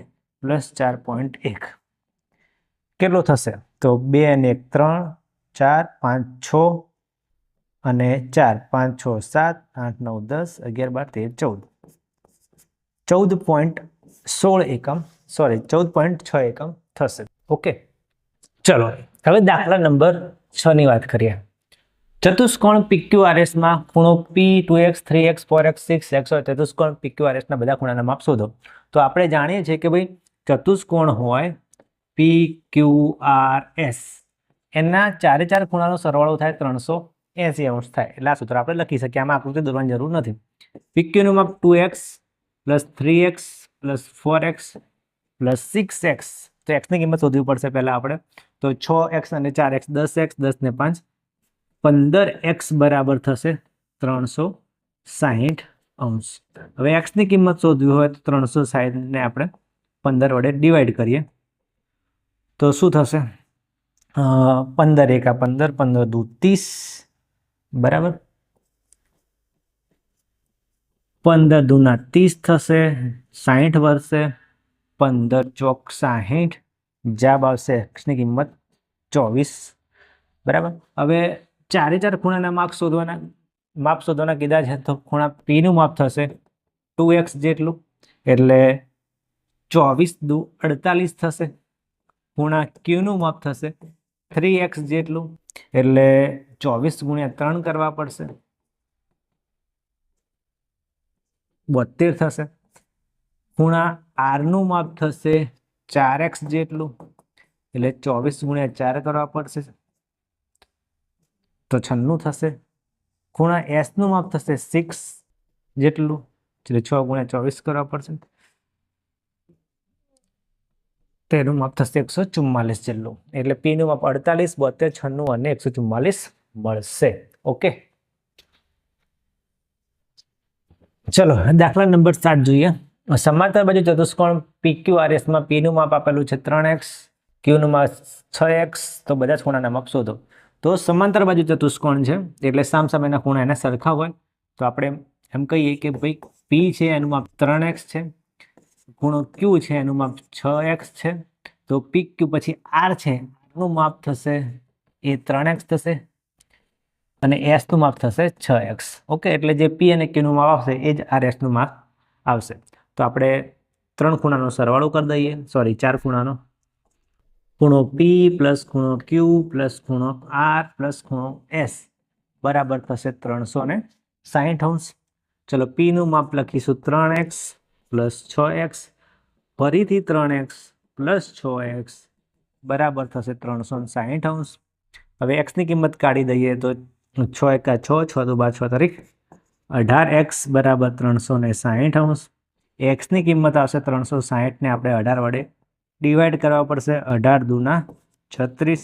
પ્લસ 4.1 કેટલો થશે? તો 2 અને 1 3, 4, 5, 6 અને 4, 5, 6, 7, 8, 9, 10, 11, 12, 13, 14. 14.6 એકમ થશે. ઓકે, ચલો હવે દાખલા નંબર 6 ની વાત કરીએ. ચતુષ્કોણ PQRS માં ખૂણો P 2x 3x 4x 6x હોય. ચતુષ્કોણ PQRS ના બધા ખૂણાના માપ શોધો. તો આપણે જાણીએ છીએ કે ભાઈ ચતુષ્કોણ હોય PQRS એના ચારે ખૂણાનો સરવાળો થાય 380 અંશ થાય. એટલે આ સૂત્ર આપણે લખી શકીએ. આમાં આકૃતિ દોરવાની જરૂર નથી. PQ નું માપ 2x plus 3x plus 4x plus 6x. તો x ની કિંમત શોધવી પડશે પહેલા આપણે. તો 6x અને 4x 10x, 10 ને 5 15x બરાબર થશે 360 અંશ. હવે x ની કિંમત શોધવી હોય તો 360 ને આપણે 15 વડે ડિવાઈડ કરીએ તો શું થશે? 15 એકા 15, 15 દુ 30, બરાબર. 15 દુના 30 થશે, 60 વર્ષે 15 ચોક 60. જવાબ આવશે x ની કિંમત 24, બરાબર. હવે ચારે ખૂણાના માપ શોધવાના કીધા છે. તો ખૂણા P નું માપ થશે 2x જેટલું, એટલે 24 દુ 48 થશે. ખૂણા Q નું માપ થશે 3x જેટલું, એટલે 24 ગુણ્યા 3 કરવા પડશે, 72 થશે. ખૂણા R નું માપ થશે 4x જેટલું, એટલે 24 ગુણ્યા 4 કરવા પડશે, તો 96 થશે. ખૂણા S નું માપ થશે 6 જેટલું, એટલે 6 ગુણ્યા 24 કરવા પડશે, તો એનું માપ થશે 144 જેટલું. એટલે P નું માપ 48, 72, 96 અને 144 મળશે. ઓકે, ચલો દાખલા નંબર 7 જોઈએ. સમાંતર બાજુ ચતુષ્કોણ PQRS માં P નું માપ આપેલું છે 3x, Q નું માપ 6x. તો બધા જ ખૂણાના માપ શોધો. તો સમાંતર બાજુ ચતુષ્કોણ છે એટલે સામસામેના ખૂણા એના સરખા હોય. તો આપણે એમ કહીએ કે ભાઈ P છે એનું માપ 3x છે, ખૂણો Q છે એનું માપ 6x છે. તો PQ પછી R છે એનું માપ થશે એ 3x થશે અને S નું માપ થશે 6x. ઓકે, એટલે જે P અને Q નું માપ આવશે એ જ RS નું માપ આવશે. તો આપણે 3 ખૂણાનો સરવાળો કરી દઈએ, સોરી 4 ખૂણાનો. ખૂણો P પ્લસ ખૂણો Q પ્લસ ખૂણો R પ્લસ ખૂણો S બરાબર થશે 360 અંશ. ચલો P નું માપ લખીશું 3x પ્લસ 6x, ફરીથી 3x પ્લસ 6x બરાબર થશે 360 અંશ. હવે x ની કિંમત કાઢી દઈએ તો 6 એકા 6, 6 દુ 12, 6 તારીખ 18x બરાબર 360 અંશ. x ની કિંમત આવશે 360 ને આપણે 18 વડે ડિવાઈડ કરવા પડશે. 18 દુના 36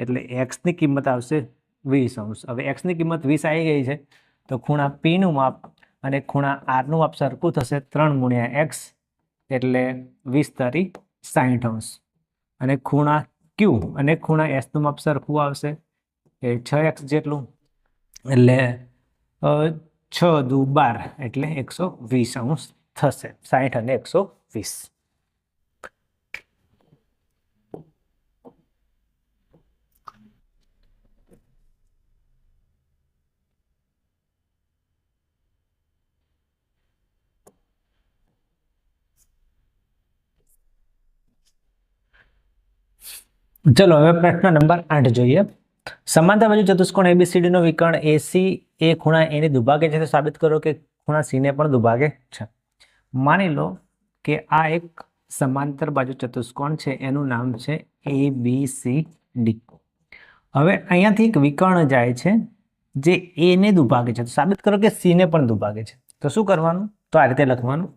એટલે x ની કિંમત આવશે 20 અંશ. હવે x ની કિંમત 20 આવી ગઈ છે તો ખૂણા P નું માપ અને ખૂણા R નું માપ સરખું થશે. 3 ગુણ્યા x એટલે 20 તારી 60 અંશ. અને ખૂણા Q અને ખૂણા S નું માપ સરખું આવશે એ 6x જેટલું એટલે 6 દુ 12 એટલે 120 અંશ થશે. 60 અને 120. ચલો હવે પ્રશ્ન નંબર 8 જોઈએ. સમાંતર બાજુ ચતુષ્કોણ ABCD નો વિકર્ણ AC એ ખૂણા A ને દુભાગે છે તો સાબિત કરો કે ખૂણા C ને પણ દુભાગે છે. માની લો કે આ એક સમાંતર બાજુ ચતુષ્કોણ છે, એનું નામ છે ABCD. હવે અહીંયાથી એક વિકર્ણ જાય છે જે A ને દુભાગે છે તો સાબિત કરો કે C ને પણ દુભાગે છે. તો શું કરવાનું? તો આ રીતે લખવાનું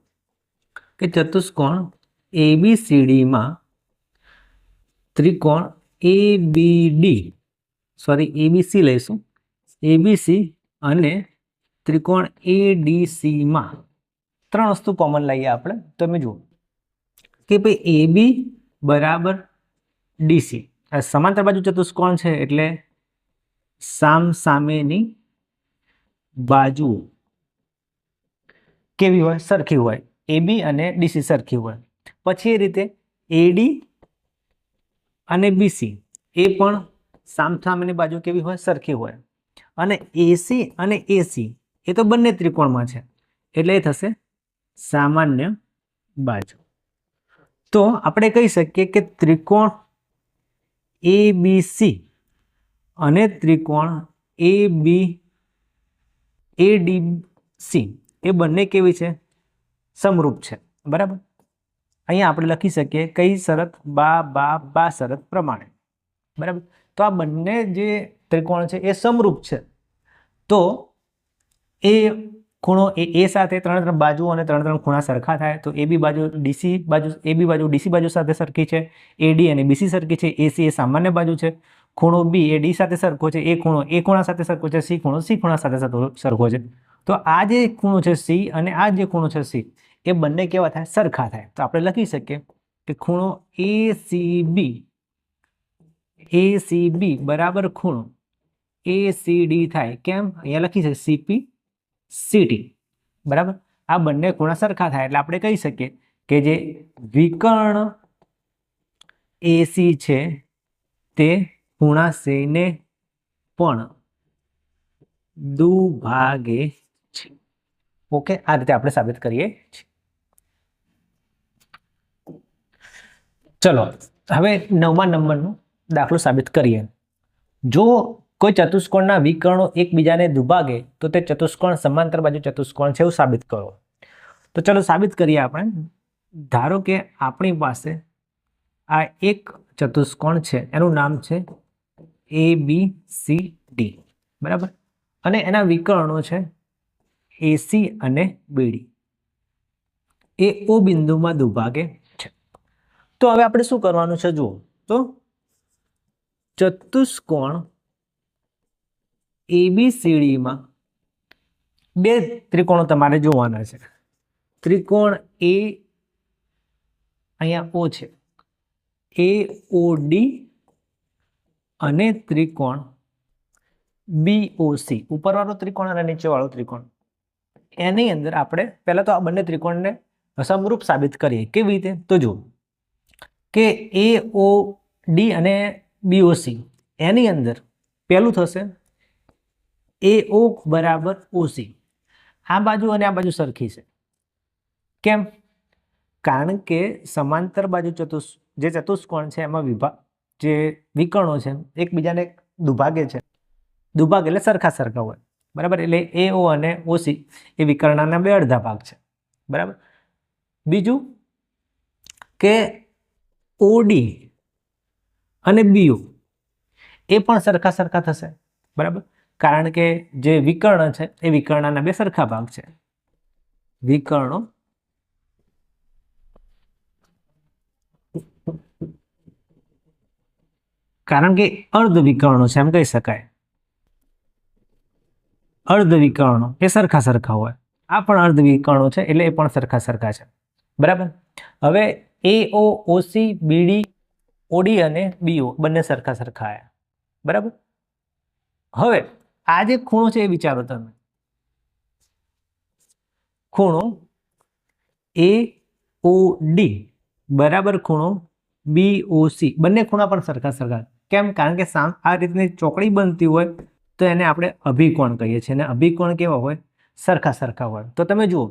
કે ચતુષ્કોણ ABCD માં ત્રિકોણ ABC લઈશું, ABC અને ત્રિકોણ ADC માં 3 વસ્તુ કોમન લઈએ આપણે. તમે જુઓ કે ભાઈ AB બરાબર DC, આ સમાંતર બાજુ ચતુષ્કોણ છે એટલે સામસામેની બાજુઓ કેવી હોય? સરખી હોય. AB અને DC સરખી હોય. પછી એ રીતે AD અને BC એ પણ સામસામેની બાજુ કેવી હોય? સરખી હોય. અને AC અને AC એ તો બંને ત્રિકોણમાં છે એટલે એ થશે સામાન્ય બાજુ. તો આપણે કહી શકીએ કે ત્રિકોણ ABC અને ત્રિકોણ ADC એ બંને કેવી છે? સમરૂપ છે. બરાબર. અહીંયા આપણે લખી શકીએ કઈ શરત? બા શરત પ્રમાણે. બરાબર. તો આ બંને જે ત્રિકોણ છે એ સમરૂપ છે. તો એ ખૂણો A સાથે 3 બાજુ અને 3 ખૂણા સરખા થાય. તો AB બાજુ DC બાજુ સાથે સરખી છે, AD અને BC સરખી છે, AC એ સામાન્ય બાજુ છે, ખૂણો B એ D સાથે સરખો છે, એ ખૂણો A ખૂણા સાથે સરખો છે, C ખૂણો C ખૂણા સાથે સરખો છે. તો આ જે ખૂણો છે C અને આ જે ખૂણો છે C એ બંને કેવા થાય? સરખા થાય. તો આપણે લખી શકીએ કે ખૂણો ACB બરાબર ખૂણો ACD થાય. કેમ? અહીંયા લખી છે CPCD. બરાબર. આ બંને ખૂણા સરખા થાય એટલે આપણે કહી શકીએ કે જે વિકર્ણ AC છે તે ખૂણા C ને પણ દુભાગે છે. ઓકે, આ રીતે આપણે સાબિત કરીએ છીએ. ચલો હવે 9મા નંબરનો દાખલો સાબિત કરીએ. જો કોઈ ચતુષ્કોણના વિકર્ણો એકબીજાને દુભાગે તો તે ચતુષ્કોણ સમાંતર બાજુ ચતુષ્કોણ છે એવું સાબિત કરો. તો ચલો સાબિત કરીએ આપણે. ધારો કે આપણી પાસે આ એક ચતુષ્કોણ છે, એનું નામ છે ABCD. બરાબર. અને એના વિકર્ણો છે AC અને BD. એ O બિંદુમાં દુભાગે છે. તો હવે આપણે શું કરવાનું છે જુઓ તો ચતુષ્કોણ ABCD માં બે ત્રિકોણો તમારે જોવાના છે. ત્રિકોણ A અહીંયા O છે, AOD અને ત્રિકોણ BOC, ઉપરવાળો ત્રિકોણ અને નીચેવાળો ત્રિકોણ. એની અંદર આપણે પહેલા તો આ બંને ત્રિકોણને સમરૂપ સાબિત કરીએ. કેવી રીતે? તો જુઓ કે AOD અને BOC એની અંદર પહેલું થશે AO બરાબર OC. આ બાજુ અને આ બાજુ સરખી છે. કેમ? કારણ કે સમાંતર બાજુ જે ચતુષ્કોણ છે એમાં જે વિકર્ણો છે એકબીજાને દુભાગે છે. દુભાગ એટલે સરખા સરખા હોય, બરાબર. એટલે AO અને OC એ વિકર્ણના બે અડધા ભાગ છે, બરાબર. બીજું કે OD અને BO એ પણ સરખા સરખા થશે, બરાબર. કારણ કે જે વિકર્ણ છે એ વિકર્ણના બે સરખા ભાગ છે. વિકર્ણો કારણ કે અર્ધ વિકર્ણો છે એમ કહી શકાય. અર્ધ વિકર્ણો એ સરખા સરખા હોય. આ પણ અર્ધ વિકર્ણો છે એટલે એ પણ સરખા સરખા છે, બરાબર. હવે AO OC BD OD અને BO બંને સરખા સરખા આવ્યા, બરાબર. હવે આ જે ખૂણો છે એ વિચારો તમે. ખૂણો AOD બરાબર ખૂણો BOC, બંને ખૂણા પણ સરખા સરખા. કેમ? કારણ કે આ રીતની ચોકડી બનતી હોય તો એને આપણે અભિકોણ કહીએ છીએ, અને અભિકોણ કેવા હોય? સરખા સરખા હોય. તો તમે જુઓ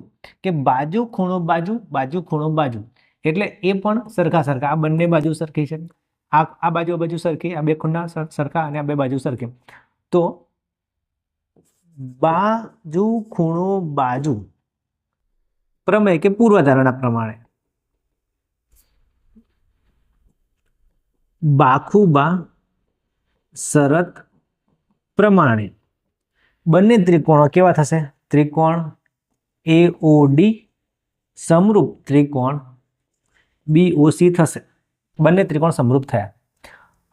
કે બાજુ ખૂણો બાજુ, બાજુ ખૂણો બાજુ, એટલે એ પણ સરખા સરખા. આ બંને બાજુ સરખી છે, આ બાજુ સરખી, આ બે ખૂણા સરખા અને આ બે બાજુ સરખી. તો બાજુ ખૂણો બાજુ પ્રમેય કે પૂર્વધારણા પ્રમાણે બાખુબા શરત પ્રમાણે બંને ત્રિકોણો કેવા થશે? ત્રિકોણ AOD સમરૂપ ત્રિકોણ BOC થશે. બંને ત્રિકોણ સમરૂપ થયા.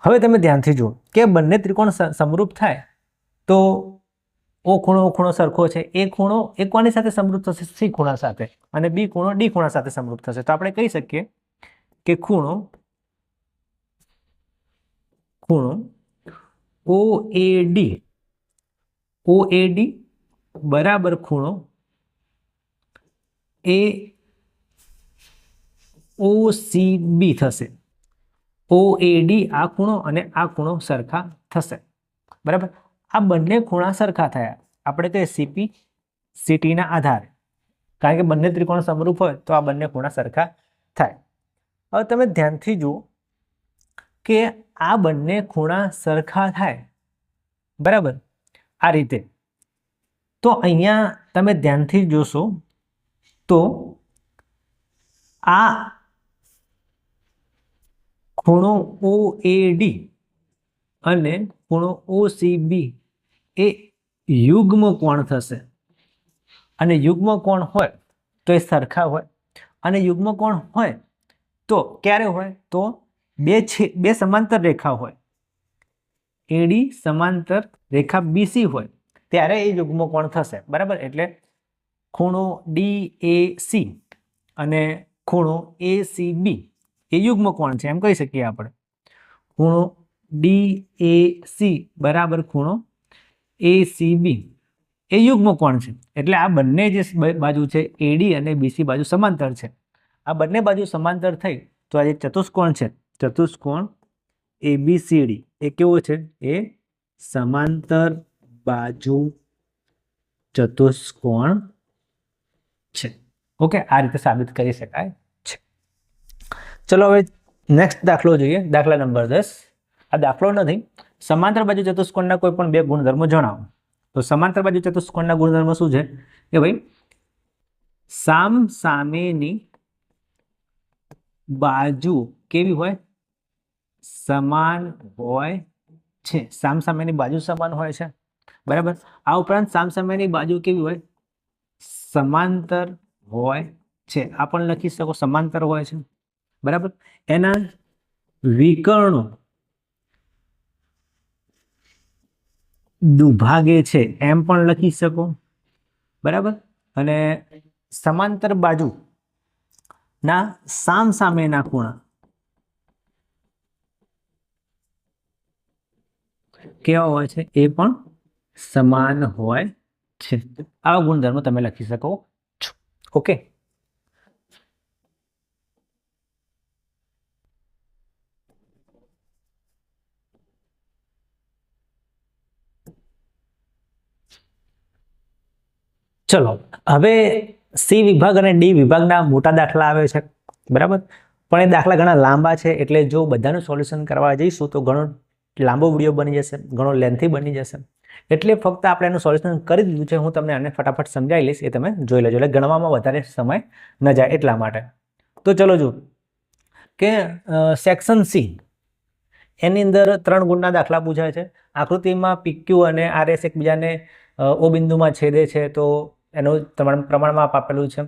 હવે તમે ધ્યાનથી જુઓ કે બંને ત્રિકોણ સમરૂપ થાય તો O ખૂણો સરખો છે. એ ખૂણો એ કોની સાથે સમરૂપ થશે? C ખૂણા સાથે. અને B ખૂણો D ખૂણા સાથે સમરૂપ થશે. તો આપણે કહી શકીએ કે ખૂણો OAD બરાબર ખૂણો AOCB થશે. OAD આ ખૂણો અને આ ખૂણો સરખા થશે, બરાબર. આ બંને ખૂણા સરખા થયા આપણે કહીએ CP CT ના આધારે. કારણ કે બંને ત્રિકોણ સમરૂપ હોય તો આ બંને ખૂણા સરખા થાય. હવે તમે ધ્યાનથી જુઓ કે આ બંને ખૂણા સરખા થાય, બરાબર, આ રીતે. તો અહીંયા તમે ધ્યાનથી જોશો તો આ ખૂણો OAD અને ખૂણો OCB એ યુગ્મ કોણ થશે. અને યુગ્મ કોણ હોય તો એ સરખા હોય. અને યુગ્મ કોણ હોય તો ક્યારે હોય? તો બે સમાંતર રેખા હોય. AD સમાંતર રેખા BC હોય ત્યારે એ યુગ્મ કોણ થશે, બરાબર. એટલે ખૂણો DAC અને ખૂણો ACB એ યુગ્મ કોણ છે એમ કહી શકીએ આપણે. ખૂણો DAC બરાબર ખૂણો ACB એ યુગ્મ કોણ છે. એટલે આ બંને જે બાજુ છે AD અને BC બાજુ સમાંતર છે. આ બંને બાજુ સમાંતર થઈ તો આ જે ચતુષ્કોણ છે, ચતુષ્કોણ ABCD એ કેવો છે? એ સમાંતર બાજુ ચતુષ્કોણ છે. ઓકે, આ રીતે સાબિત કરી શકાય છે. ચલો હવે નેક્સ્ટ દાખલો જોઈએ. દાખલા નંબર 10. આ દાખલો નથી, સમાંતર બાજુ ચતુષ્કોણના કોઈ પણ બે ગુણધર્મો જણાવો. તો સમાંતર બાજુ ચતુષ્કોણના ગુણધર્મો શું છે કે ભાઈ સામેની બાજુ કેવી હોય? સમાન હોય છે. સામેની બાજુ સમાન હોય છે, બરાબર. આ ઉપરાંત સામેની બાજુ કેવી હોય? સમાંતર હોય છે. આ પણ લખી શકો, સમાંતર હોય છે. બરાબર. એના વિકર્ણો દુભાગે છે એમ પણ લખી શકો. બરાબર. અને સમાંતર બાજુ ના સામ સામેના ખૂણા કેવા હોય છે એ પણ સમાન હોય છે. આવા ગુણધર્મો તમે લખી શકો છો. ઓકે. ચલો હવે સી વિભાગ અને ડી વિભાગના મોટા દાખલા આવે છે. બરાબર. પણ એ દાખલા ઘણા લાંબા છે, એટલે જો બધાનું સોલ્યુશન કરવા જઈશું તો ઘણો લાંબો વિડીયો બની જશે, ઘણો લેન્થી બની જશે. એટલે ફક્ત આપણે એનું સોલ્યુશન કરી દીધું છે. હું તમને આને ફટાફટ સમજાવી લઈશ, એ તમે જોઈ લેજો, એટલે ગણવામાં વધારે સમય ન જાય એટલા માટે. તો ચલો જો કે સેક્શન સી એની અંદર 3 ગુણના દાખલા પૂછાય છે. આકૃતિમાં પીક્યુ અને આરએસ એકબીજાને ઓ બિંદુમાં છેદે છે, તો એનું પ્રમાણ માપ આપેલું છે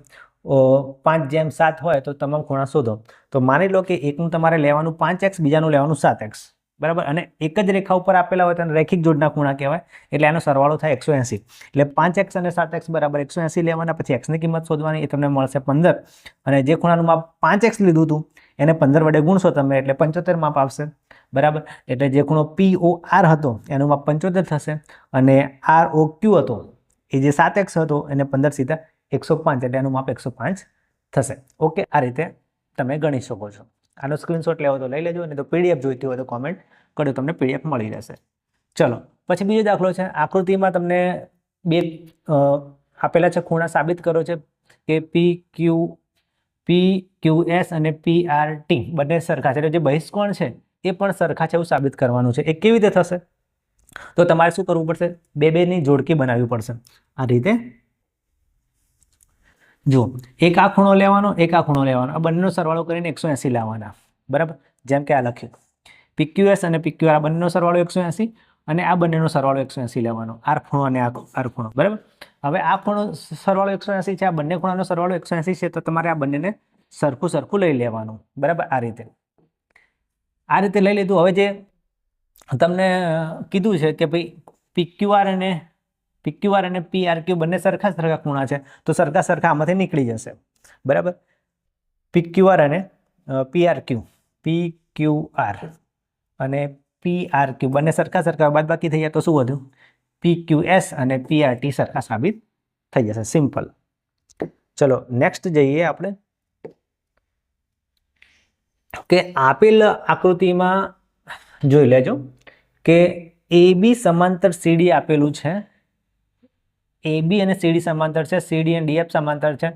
5:7 હોય તો તમામ ખૂણા શોધો. તો માની લો કે એકનું તમારે લેવાનું 5x, બીજાનું લેવાનું 7x. બરાબર. અને એક જ રેખા ઉપર આપેલા હોય તો રેખિક જોડના ખૂણા કહેવાય, એટલે આનો સરવાળો થાય 180. એટલે 5x અને 7x બરાબર 180 લેવાના. પછી x ની કિંમત શોધવાની, એ તમને મળશે 15. અને જે ખૂણાનું માપ 5x લીધું હતું એને 15 વડે ગુણશો તમે એટલે 75 માપ આવશે. બરાબર. એટલે જે ખૂણો POR હતો એનું માપ 75 થશે, અને ROQ હતો એ જે 7x હતો એને 15 સીધા 105, એટલે એનું માપ 105 થશે. ઓકે. આ રીતે તમે ગણી શકો છો. આનો સ્ક્રીનશોટ લેવો તો લઈ લેજો, અને તો PDF જોઈતી હોય તો કોમેન્ટ કરજો, તમને PDF મળી રહેશે. ચલો પછી બીજો દાખલો છે. આકૃતિમાં તમને બે આપેલા છે ખૂણા, સાબિત કરો છે કે PQS અને PRT બંને સરખા છે. એટલે જે બહિષ્કોણ છે એ પણ સરખા છે એવું સાબિત કરવાનું છે. એ કેવી રીતે થશે? તો તમારે શું કરવું પડશે? બે ની જોડકી બનાવવી પડશે. આ રીતે જુઓ, એક આ ખૂણો લેવાનો, એક આ ખૂણો લેવાનો, આ બંનેનો સરવાળો કરીને 180 લાવવાના. બરાબર. જેમ કે આ લખ્યું PQS અને PQR, આ બંનેનો સરવાળો 180 અને આ બંનેનો સરવાળો 180 લેવાનો. આર ખૂણો અને આર ખૂણો. બરાબર. હવે આ ખૂણો સરવાળો 180 છે, આ બંને ખૂણાનો સરવાળો 180 છે, તો તમારે આ બંનેને સરખું લઈ લેવાનું. બરાબર. આ રીતે લઈ લીધું. હવે જે તમને કીધું છે કે ભાઈ PQR અને PRQ બંને સરખા ખૂણા છે, તો સરખા આમાંથી નીકળી જશે. બરાબર. PQR અને PQR અને PRQ બંને સરખા બાદબાકી થઈ જાય તો શું વધ્યું? PQS અને PRT સરખા સાબિત થઈ જશે. સિમ્પલ. ચલો નેક્સ્ટ જઈએ આપણે કે આપેલ આકૃતિમાં જોઈ લેજો કે AB સમાંતર CD આપેલું છે. AB અને CD સમાંતર છે, CD અને DF સમાંતર છે.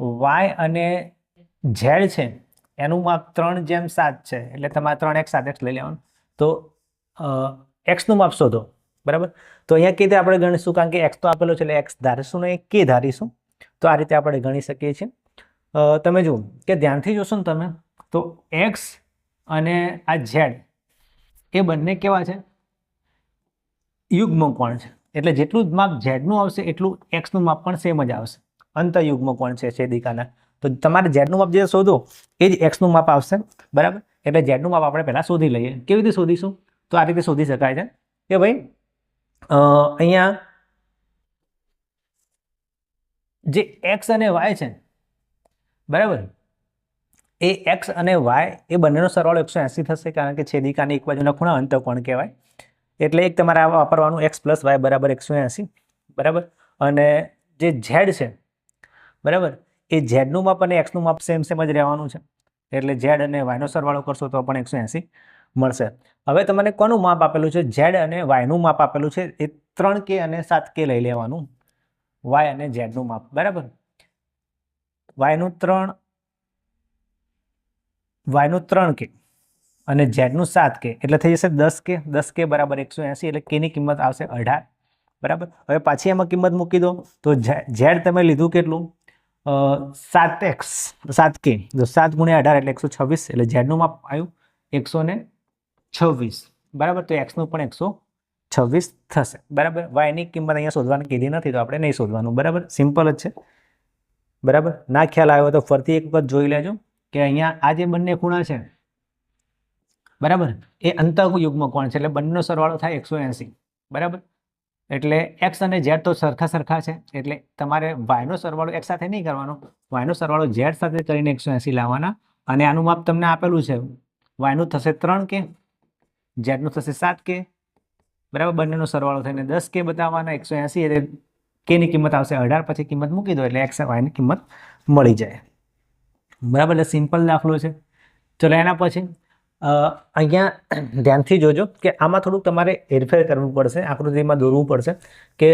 Y અને Z છે એનું માપ 3:7 છે, એટલે તમારે 3x 7x લઈ લેવાનું. તો x નું માપ શોધો. બરાબર. તો અહીંયા કઈ રીતે આપણે ગણીશું? કારણ કે x તો આપેલો છે એટલે x ધારીશું નહીં, k ધારીશું. તો આ રીતે આપણે ગણી શકીએ છીએ. તમે જુઓ કે ધ્યાનથી જોશો ને તમે તો x અને આ z એ બંને કેવા છે? યુગ્મ કોણ છે. એટલે જેટલું માપ z નું આવશે એટલું x નું માપ પણ સેમ જ આવશે. અંતયુગ્મ કોણ છે છેદિકાના. તો તમારે z નું માપ જે શોધો એ જ x નું માપ આવશે. બરાબર. એટલે z નું માપ આપણે પહેલા શોધી લઈએ. કેવી રીતે શોધીશું? તો આ રીતે શોધી શકાય છે કે ભાઈ અહીંયા જે x અને y છે, બરાબર, એ x અને y એ બંનેનો સરવાળો 180 થશે, કારણ કે છેદિકાની એક બાજુના ખૂણા અંતઃકોણ કહેવાય. એટલે એક તમારે વાપરવાનું x + y = 180. બરાબર. અને જે z છે, બરાબર, એ z નું માપ અને x નું માપ સેમ જ રહેવાનું છે. એટલે z અને y નો સરવાળો કરશો તો પણ 180 મળશે. હવે તમને કોનું માપ આપેલું છે? z અને y નું માપ આપેલું છે. એ 3k અને 7k લઈ લેવાનું. y અને z નું માપ. બરાબર. y નું 3k અને z નું 7k, એટલે થઈ જશે 10k. 10k = 180, એટલે k ની કિંમત આવશે 18. બરાબર. હવે પાછી એમાં કિંમત મૂકી દો તો z તમે લીધું કેટલું? 7k. તો 7 × 18 એટલે 126, એટલે z નું માપ આવ્યું 126. બરાબર. તો x નું પણ 126 થશે. બરાબર. y ની કિંમત અહીંયા શોધવાની કીધી નથી તો આપણે નહીં શોધવાનું. બરાબર. સિમ્પલ જ છે. બરાબર. ના ખ્યાલ આવ્યો તો ફરીથી એક વખત જોઈ લેજો. કે અહીંયા આ જે બંને ખૂણા છે બરાબર એ અંતઃયુગ્મ કોણ છે એટલે બંનેનો સરવાળો થાય 180 બરાબર. એટલે એક્સ અને ઝેડ તો સરખા છે એટલે તમારે વાયનો સરવાળો એક્સ સાથે નહીં કરવાનો, વાયનો સરવાળો ઝેડ સાથે કરીને 180 લાવવાના. અને આનું માપ તમને આપેલું છે, વાયનું થશે 3K, ઝેડનું થશે 7K બરાબર. બંનેનો સરવાળો થઈને 10K બતાવવાના. 180 એટલે કેની કિંમત આવશે 18, પછી કિંમત મૂકી દો એટલે એક્સ વાયની કિંમત મળી જાય બરાબર. એટલે સિમ્પલ દાખલો છે. ચલો એના પછી અહીંયા ધ્યાનથી જોજો કે આમાં થોડુંક તમારે હેરફેર કરવું પડશે, આકૃતિમાં દોરવું પડશે કે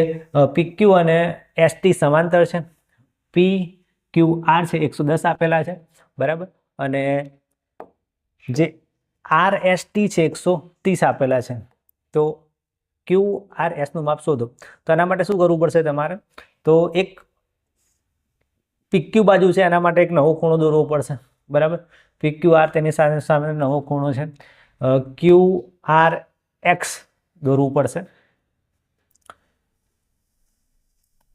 PQ અને ST સમાંતર છે, PQR છે 110 આપેલા છે બરાબર, અને જે RST છે 130 આપેલા છે. તો QRS નું માપ શોધો. તો આના માટે શું કરવું પડશે તમારે, તો એક PQ બાજુ છે એના માટે એક નવો ખૂણો દોરવો પડશે બરાબર. PQR તેની સામે નવો ખૂણો છે, QRX દોરવું પડશે.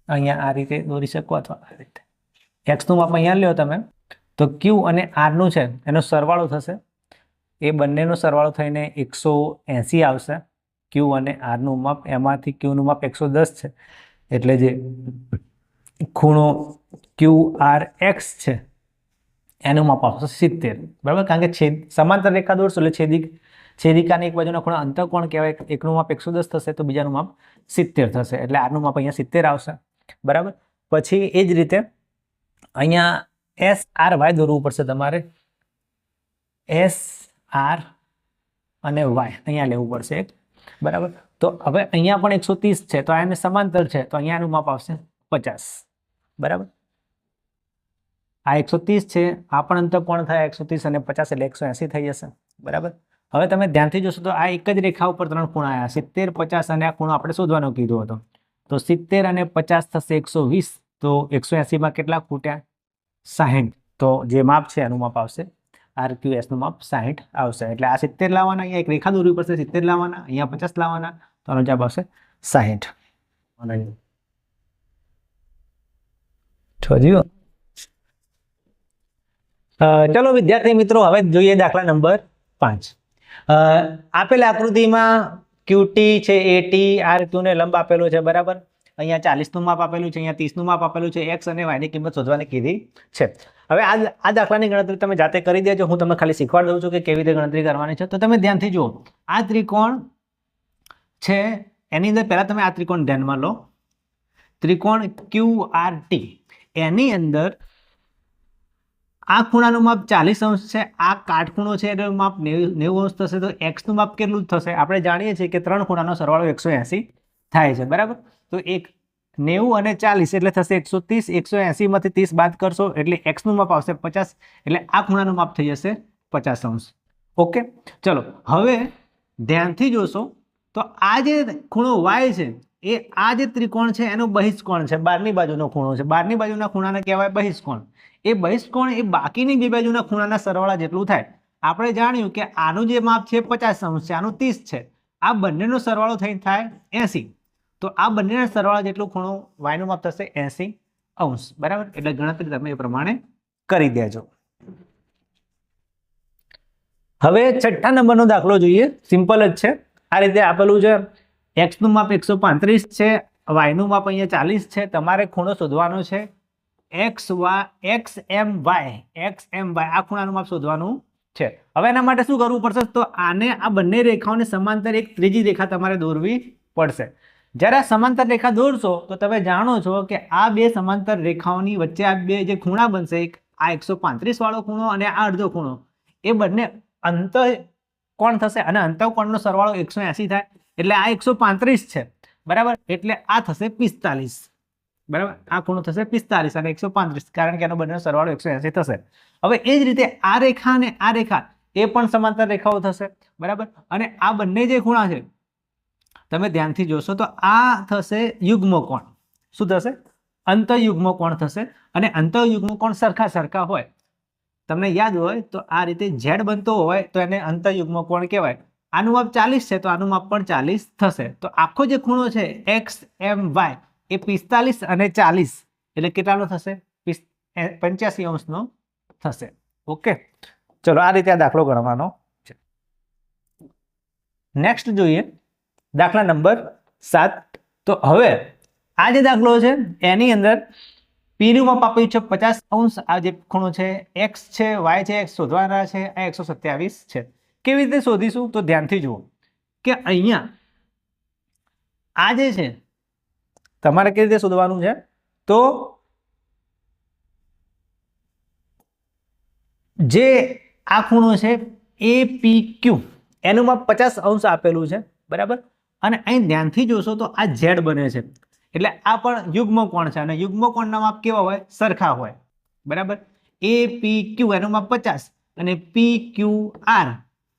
અહીંયા આ રીતે દોરી શકો અથવા આ રીતે. એક્સનું માપ અહીંયા લ્યો તમે તો Q અને R નું છે એનો સરવાળો થશે, એ બંનેનો સરવાળો થઈને 180 આવશે. Q અને R નું માપ, એમાંથી Q નું માપ 110 છે એટલે જે ખૂણો QRX છે એનું માપ આવશે 70 બરાબર. કારણ કે સમાંતર રેખા દોરશો એટલે છેદિકાની એક બાજુના ખૂણા અંતઃકોણ કહેવાય. એકનું માપ 110 થશે તો બીજાનું માપ 70 થશે એટલે આરનું માપ અહીંયા 70 આવશે બરાબર. પછી એ જ રીતે અહીંયા SRY દોરવું પડશે તમારે. SR અને Y અહીંયા લેવું પડશે એક બરાબર. તો હવે અહીંયા પણ 130 છે તો આને સમાંતર છે તો અહીંયાનું માપ આવશે 50 બરાબર. આ 130 છે, આ પણ અંતઃકોણ થાય 130 અને 50 એટલે 180 થઈ જશે બરાબર. હવે તમે ધ્યાનથી જોશો તો આ એક જ રેખા ઉપર 3 ખૂણા આવ્યા, 70, 50 અને આ ખૂણો આપણે શોધવાનો કીધો હતો. તો 70 અને 50 થશે 120, તો 180 માં કેટલા ખૂટ્યા 60. તો જે માપ છે એનું માપ આવશે RQS નું માપ 60 આવશે. એટલે આ 70 લાવવાના, અહીંયા એક રેખા દોરવી પડશે, 70 લાવવાના, અહીંયા 50 લાવવાના, તો આનો જવાબ આવશે 60. ચલો વિદ્યાર્થી મિત્રો, હવે જોઈએ દાખલા નંબર 5. આપેલ આકૃતિમાં QT છે, AT, RQ ને લંબ આપેલો છે બરાબર. અહીંયા 40 નું માપ આપેલું છે, અહીંયા 30 નું માપ આપેલું છે, X અને Y ની કિંમત શોધવાની કીધી છે. હવે આ દાખલાની ગણતરી તમે જાતે કરી દેજો, હું તમને ખાલી શીખવાડી દઉં છું કે કેવી રીતે ગણતરી કરવાની છે. તો તમે ધ્યાનથી જુઓ, આ ત્રિકોણ છે એની અંદર પહેલા તમે આ ત્રિકોણ ધ્યાનમાં લો, ત્રિકોણ QRT. એની અંદર આ ખૂણાનું માપ 40 અંશ છે, આ કાટખૂણો છે એનું માપ 90 અંશ થશે. તો X નું માપ કેટલું થશે? આપણે જાણીએ છીએ કે 3 ખૂણાનો સરવાળો 180 થાય છે બરાબર. તો 90 અને 40 એટલે થશે 130. 180 માંથી 30 બાદ કરશો એટલે X નું માપ આવશે 50, એટલે આ ખૂણાનું માપ થઈ જશે 50 અંશ. ઓકે, ચલો હવે ધ્યાનથી જોશો તો આ જે ખૂણો Y છે એ આ જે ત્રિકોણ છે એનો બહિષ્કોણ છે, બહારની બાજુનો ખૂણો છે. બહારની બાજુના ખૂણાને કહેવાય બહિષ્કોણ. એ બહિષ્કોણ એ બાકીની બે બાજુના ખૂણાના સરવાળા જેટલું થાય. આપણે જાણ્યું કે આનું જે માપ છે 50 અંશ છે, આનું 30 છે, આ બંનેનો સરવાળો થઈને થાય 80. તો આ બંનેના સરવાળા જેટલું ખૂણો Y નું માપ થશે 80 અંશ બરાબર. એટલે ગણતરી તમે એ પ્રમાણે કરી દેજો. હવે 6થા નંબરનો દાખલો જોઈએ, સિમ્પલ જ છે. આ રીતે આપેલું છે, X નું માપ 135 છે, Y નું માપ અહીંયા 40 છે. તમારે ખૂણો શોધવાનો છે XMY. આ ખૂણાનું માપ શોધવાનું છે. હવે એના માટે શું કરવું પડશે? તો આને, આ બંને રેખાઓને સમાંતર એક ત્રીજી રેખા તમારે દોરવી પડશે. જ્યારે આ સમાંતર રેખા દોરશો તો તમે જાણો છો કે આ બે સમાંતર રેખાઓની વચ્ચે આ બે જે ખૂણા બનશે, એક આ 135 વાળો ખૂણો અને આ અડધો ખૂણો, એ બંને અંતઃકોણ થશે અને અંતઃકોણનો સરવાળો 180 થાય. એટલે આ 135 છે બરાબર, એટલે આ થશે 45 બરાબર. આ ખૂણો થશે 45 અને 135, કારણ કે આનો બંનેનો સરવાળો 180 થશે. હવે એ જ રીતે આ રેખા અને આ રેખા એ પણ સમાંતર રેખાઓ થશે બરાબર. અને આ બંને જે ખૂણા છે તમે ધ્યાનથી જોશો તો આ થશે યુગ્મ કોણ. શું થશે? અંતઃયુગ્મ કોણ થશે. અને અંતઃયુગ્મ કોણ સરખા હોય, તમને યાદ હોય તો આ રીતે Z બનતો હોય તો એને અંતઃયુગ્મ કોણ કહેવાય. આનું માપ 40 છે તો આનું માપ પણ 40 થશે. તો આખો જે ખૂણો છે XMY એ 45 અને 40 એટલે કેટલાનો થશે? 85 અંશનો થશે. ઓકે, ચલો આ રીતે આ દાખલો ગણવાનો છે. નેક્સ્ટ જોઈએ દાખલા નંબર 7. તો હવે આ જે દાખલો છે એની અંદર P નું માપ આપ્યું છે 50°. આ જે ખૂણો છે x છે, y છે, x શોધવાના છે, આ 127 છે. કેવી રીતે શોધીશું? તો ધ્યાનથી જુઓ કે અહીંયા આ જે છે તમારે કેવી રીતે શોધવાનું છે. તો જે આ ખૂણો છે APQ એનું માપ 50° આપેલું છે, બરાબર. અને અહીં ધ્યાનથી જોશો તો આ Z બને છે, એટલે આ પણ યુગ્મ કોણ છે અને યુગ્મ કોણના માપ કેવા હોય? સરખા હોય, બરાબર. APQ એનું માપ 50 અને PQR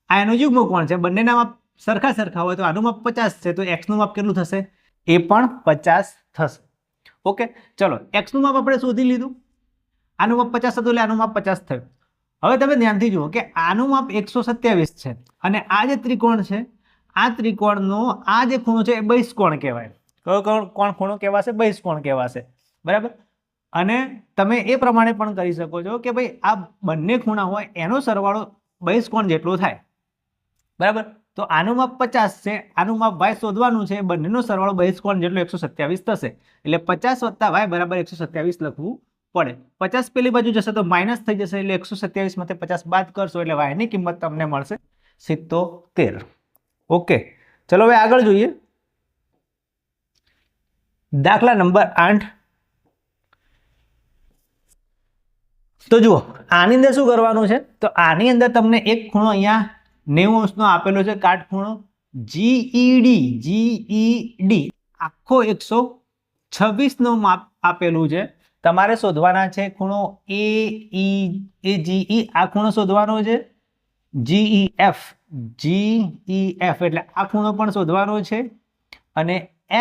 આ એનું યુગ્મ કોણ છે, બંનેના માપ સરખા હોય તો આનું માપ 50 છે, તો x નું માપ કેટલું થશે? એ પણ 50 થશે. ઓકે, ચલો x નું માપ આપણે શોધી લીધું, આનું માપ 50 હતું એટલે આનું માપ 50 થયું. હવે તમે ધ્યાનથી જુઓ કે આનું માપ 127 છે અને આ જે ત્રિકોણ છે આ ત્રિકોણનો આ જે ખૂણો છે એ બહિષ્કોણ કહેવાય. કયો કોણ ખૂણો કહેવાશે? બહિષ્કોણ કહેવાશે, બરાબર. અને તમે એ પ્રમાણે પણ કરી શકો છો કે ભાઈ આ બંને ખૂણા હોય એનો સરવાળો બહિષ્કોણ જેટલો થાય, બરાબર. તો આનું માપ 50 છે, આનું માપ y શોધવાનું છે, બંનેનો સરવાળો બહિષ્કોણ જેટલો 127 થશે, એટલે 50 + y બરાબર 127 લખવું પડે. 50 પેલી બાજુ જશે તો માઇનસ થઈ જશે, એટલે 127 માંથી 50 બાદ કરશો એટલે y ની કિંમત તમને મળશે 77. ઓકે, ચલો હવે આગળ જોઈએ દાખલા નંબર 8. તો જુઓ આની અંદર શું કરવાનું છે? તો આની અંદર તમને એક ખૂણો અહીંયા 90° આપેલો છે, કાટખૂણો GED આખો 126 નું માપ આપેલું છે. તમારે શોધવાના છે ખૂણો AGE, આ ખૂણો શોધવાનો છે. GEF એટલે આ ખૂણો પણ શોધવાનો છે અને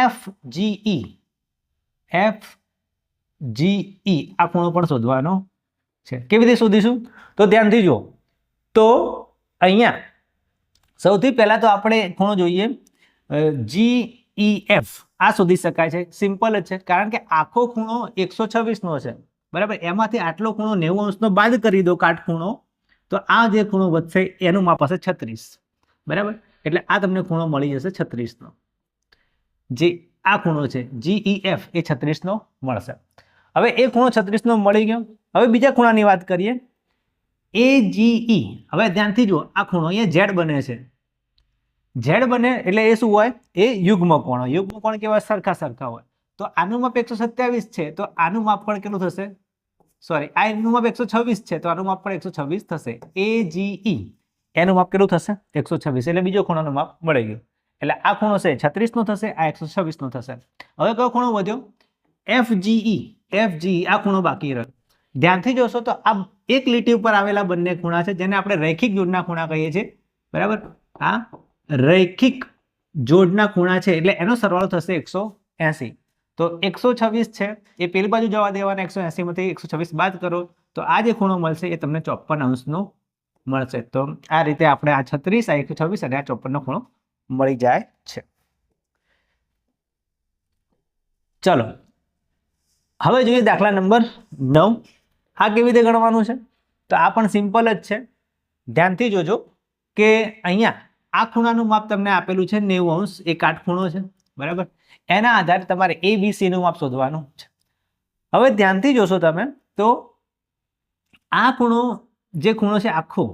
FGE આ ખૂણો પણ શોધવાનો છે. કેવી રીતે શોધીશું? તો ધ્યાનથી જુઓ. તો અહીંયા સૌથી પહેલા તો આપણે ખૂણો જોઈએ GEF, આ શોધી શકાય છે, સિમ્પલ જ છે, કારણ કે આખો ખૂણો 126 નો છે, બરાબર. એમાંથી આટલો ખૂણો 90° નો બાદ કરી દો કાટખૂણો, તો આ જે ખૂણો વધશે એનું માપ હશે 36, બરાબર. એટલે આ તમને ખૂણો મળી જશે 36 નો. જે આ ખૂણો છે GEF એ 36 નો મળશે. હવે એ ખૂણો 36 નો મળી ગયો. હવે બીજા ખૂણાની વાત કરીએ AGE. હવે ધ્યાનથી જુઓ આ ખૂણો અહીંયા Z બને છે, Z બને એટલે એ શું હોય? એ યુગ્મ કોણ હોય. યુગ્મ કોણ કેવા? સરખા હોય. તો આનું માપ 127 છે તો આનું માપ પણ કેટલું થશે? સોરી, આ એનું માપ 126 છે તો આનું માપ પણ 126 થશે. AGE એનું માપ કેટલું થશે? 126. એટલે બીજો ખૂણાનું માપ મળી ગયું. એટલે આ ખૂણો છે 36 નો થશે, આ 126 નો થશે. હવે કયો ખૂણો વધ્યો? FGE આ ખૂણો બાકી રહ્યો. ધ્યાનથી જોશો તો આ એક લીટી ઉપર આવેલા બંને ખૂણા છે જેને આપણે રૈખિક જોડના ખૂણા કહીએ છીએ, બરાબર. આ રૈખિક જોડના ખૂણા છે એટલે એનો સરવાળો થશે 180. તો 126 છે એ પેલી બાજુ જવા દેવાના, 180 માંથી 126 બાદ કરો તો આ જે ખૂણો મળશે એ તમને 54° નો મળશે. તો આ રીતે આપણે આ 36, આ 126 અને આ 54 નો ખૂણો મળી જાય છે. ચલો હવે જોઈએ દાખલા નંબર 9. આ કેવી રીતે ગણવાનું છે? તો આ પણ સિમ્પલ જ છે. ધ્યાનથી જોજો કે અહીંયા આ ખૂણાનું માપ તમને આપેલું છે 90°, એ કાટખૂણો છે, બરાબર. એના આધારે તમારે ABC નું માપ શોધવાનું છે. હવે ધ્યાનથી જોશો તમે તો આ ખૂણો જે ખૂણો છે આખો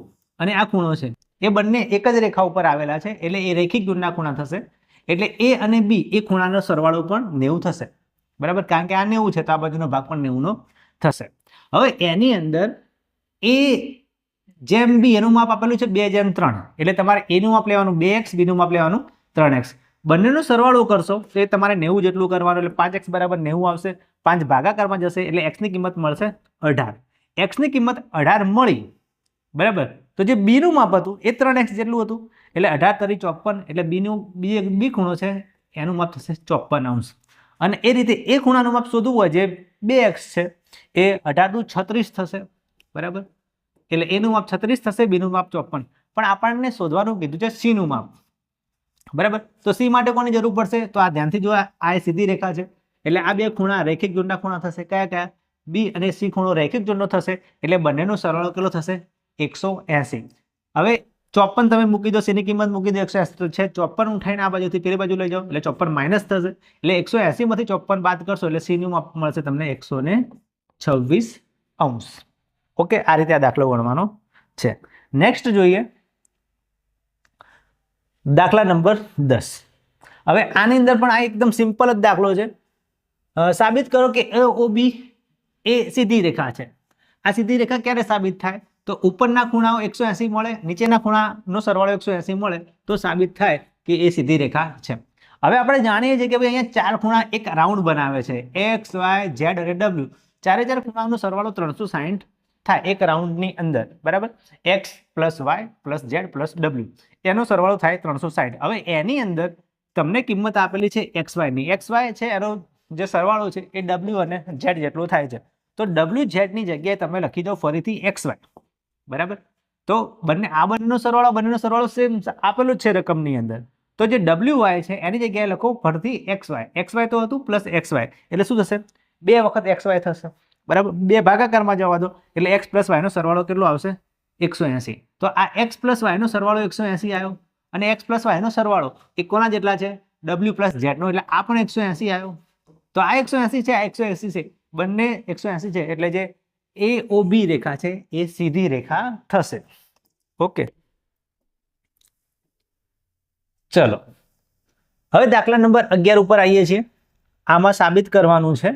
અને આ ખૂણો છે એ બંને એક જ રેખા ઉપર આવેલા છે એટલે એ રૈખિક જોડના ખૂણા થશે. એટલે A અને B એ ખૂણાનો સરવાળો પણ 90 થશે, બરાબર. કારણ કે આ 90 છે તો આ બાજુનો ભાગ પણ 90 નો થશે. હવે એની અંદર A/B એનું માપ આપેલું છે 2/3, એટલે તમારે A નું માપ લેવાનું 2x, B નું માપ લેવાનું 3x. બંનેનો સરવાળો કરશો તો એ તમારે 90 જેટલું કરવાનું, એટલે 5x બરાબર 90 આવશે. 5 ભાગાકારમાં જશે એટલે x ની કિંમત મળશે 18. x ની કિંમત 18 મળી, બરાબર. તો જે B નું માપ હતું એ 3x જેટલું હતું, એટલે 18 × 54, એટલે B ખૂણો છે એનું માપ થશે 54°. અને એ રીતે એ ખૂણાનું માપ શોધવું હોય જે 2x છે એ 18 × 36 થશે, બરાબર. એટલે એનું માપ 36 થશે, B નું માપ 54. પણ આપણને શોધવાનું કીધું છે C નું માપ, બરાબર. તો C માટે કોની જરૂર પડશે? તો આ ધ્યાનથી જો આ સીધી રેખા છે એટલે આ બે ખૂણા રૈખિક જોડના ખૂણા થશે. કયા? બી અને સી ખૂણો રેખિક જોડનો થશે એટલે બંનેનો સરવાળો કેટલો થશે 180. હવે 54 તમે મૂકી દો, સીની કિંમત મૂકી દો 180 તો છે, 54 ઉઠાઈને આ બાજુથી પેલી બાજુ લઈ જાઓ એટલે 54 માઇનસ થશે એટલે 180 માંથી 54 બાદ કરશો એટલે સી નું માપ મળશે તમને 126 અંશ. ઓકે, આ રીતે આ દાખલો ગણવાનો છે. નેક્સ્ટ જોઈએ દાખલા નંબર 10. હવે આની અંદર પણ આ એકદમ સિમ્પલ જ દાખલો છે. સાબિત કરો કે OB એ સીધી રેખા છે. આ સીધી રેખા ક્યારે સાબિત થાય? તો ઉપરના ખૂણાઓ 180 મળે, નીચેના ખૂણાનો સરવાળો 180 મળે તો સાબિત થાય કે એ સીધી રેખા છે. હવે આપણે જાણીએ છીએ કે ભાઈ અહીંયા ચાર ખૂણા એક રાઉન્ડ બનાવે છે, X, Y, Z અને W. ચારે ચાર ખૂણાનો સરવાળો 360 થાય એક રાઉન્ડની અંદર, બરાબર? X plus Y plus Z plus W એનો સરવાળો થાય 360. હવે એની અંદર તમને કિંમત આપેલી છે XY ની. XY છે એનો જે સરવાળો છે એ W અને Z જેટલો થાય છે. તો WZ ની જગ્યાએ તમે લખી દો ફરીથી XY, બરાબર? તો બંનેનો સરવાળો સેમ આપેલો જ છે રકમની અંદર. તો જે WY છે એની જગ્યાએ લખો ફરીથી XY. XY તો હતું પ્લસ XY એટલે શું થશે? 2 વખત XY થશે, બરાબર? 2 ભાગાકારમાં જવા દો એટલે X પ્લસ Y નો સરવાળો કેટલો આવશે? 180. તો આ X પ્લસ Y નો સરવાળો 180 આવ્યો અને X પ્લસ Y નો સરવાળો એ કોના જેટલા છે? W પ્લસ Z નો, એટલે આ પણ 180 આવ્યો. તો આ 180 છે, આ 180 છે, બંને 180 છે એટલે જે AOB રેખા છે એ સીધી રેખા થશે. ઓકે, ચલો હવે દાખલા નંબર 11 ઉપર આવીએ છીએ. આમાં સાબિત કરવાનું છે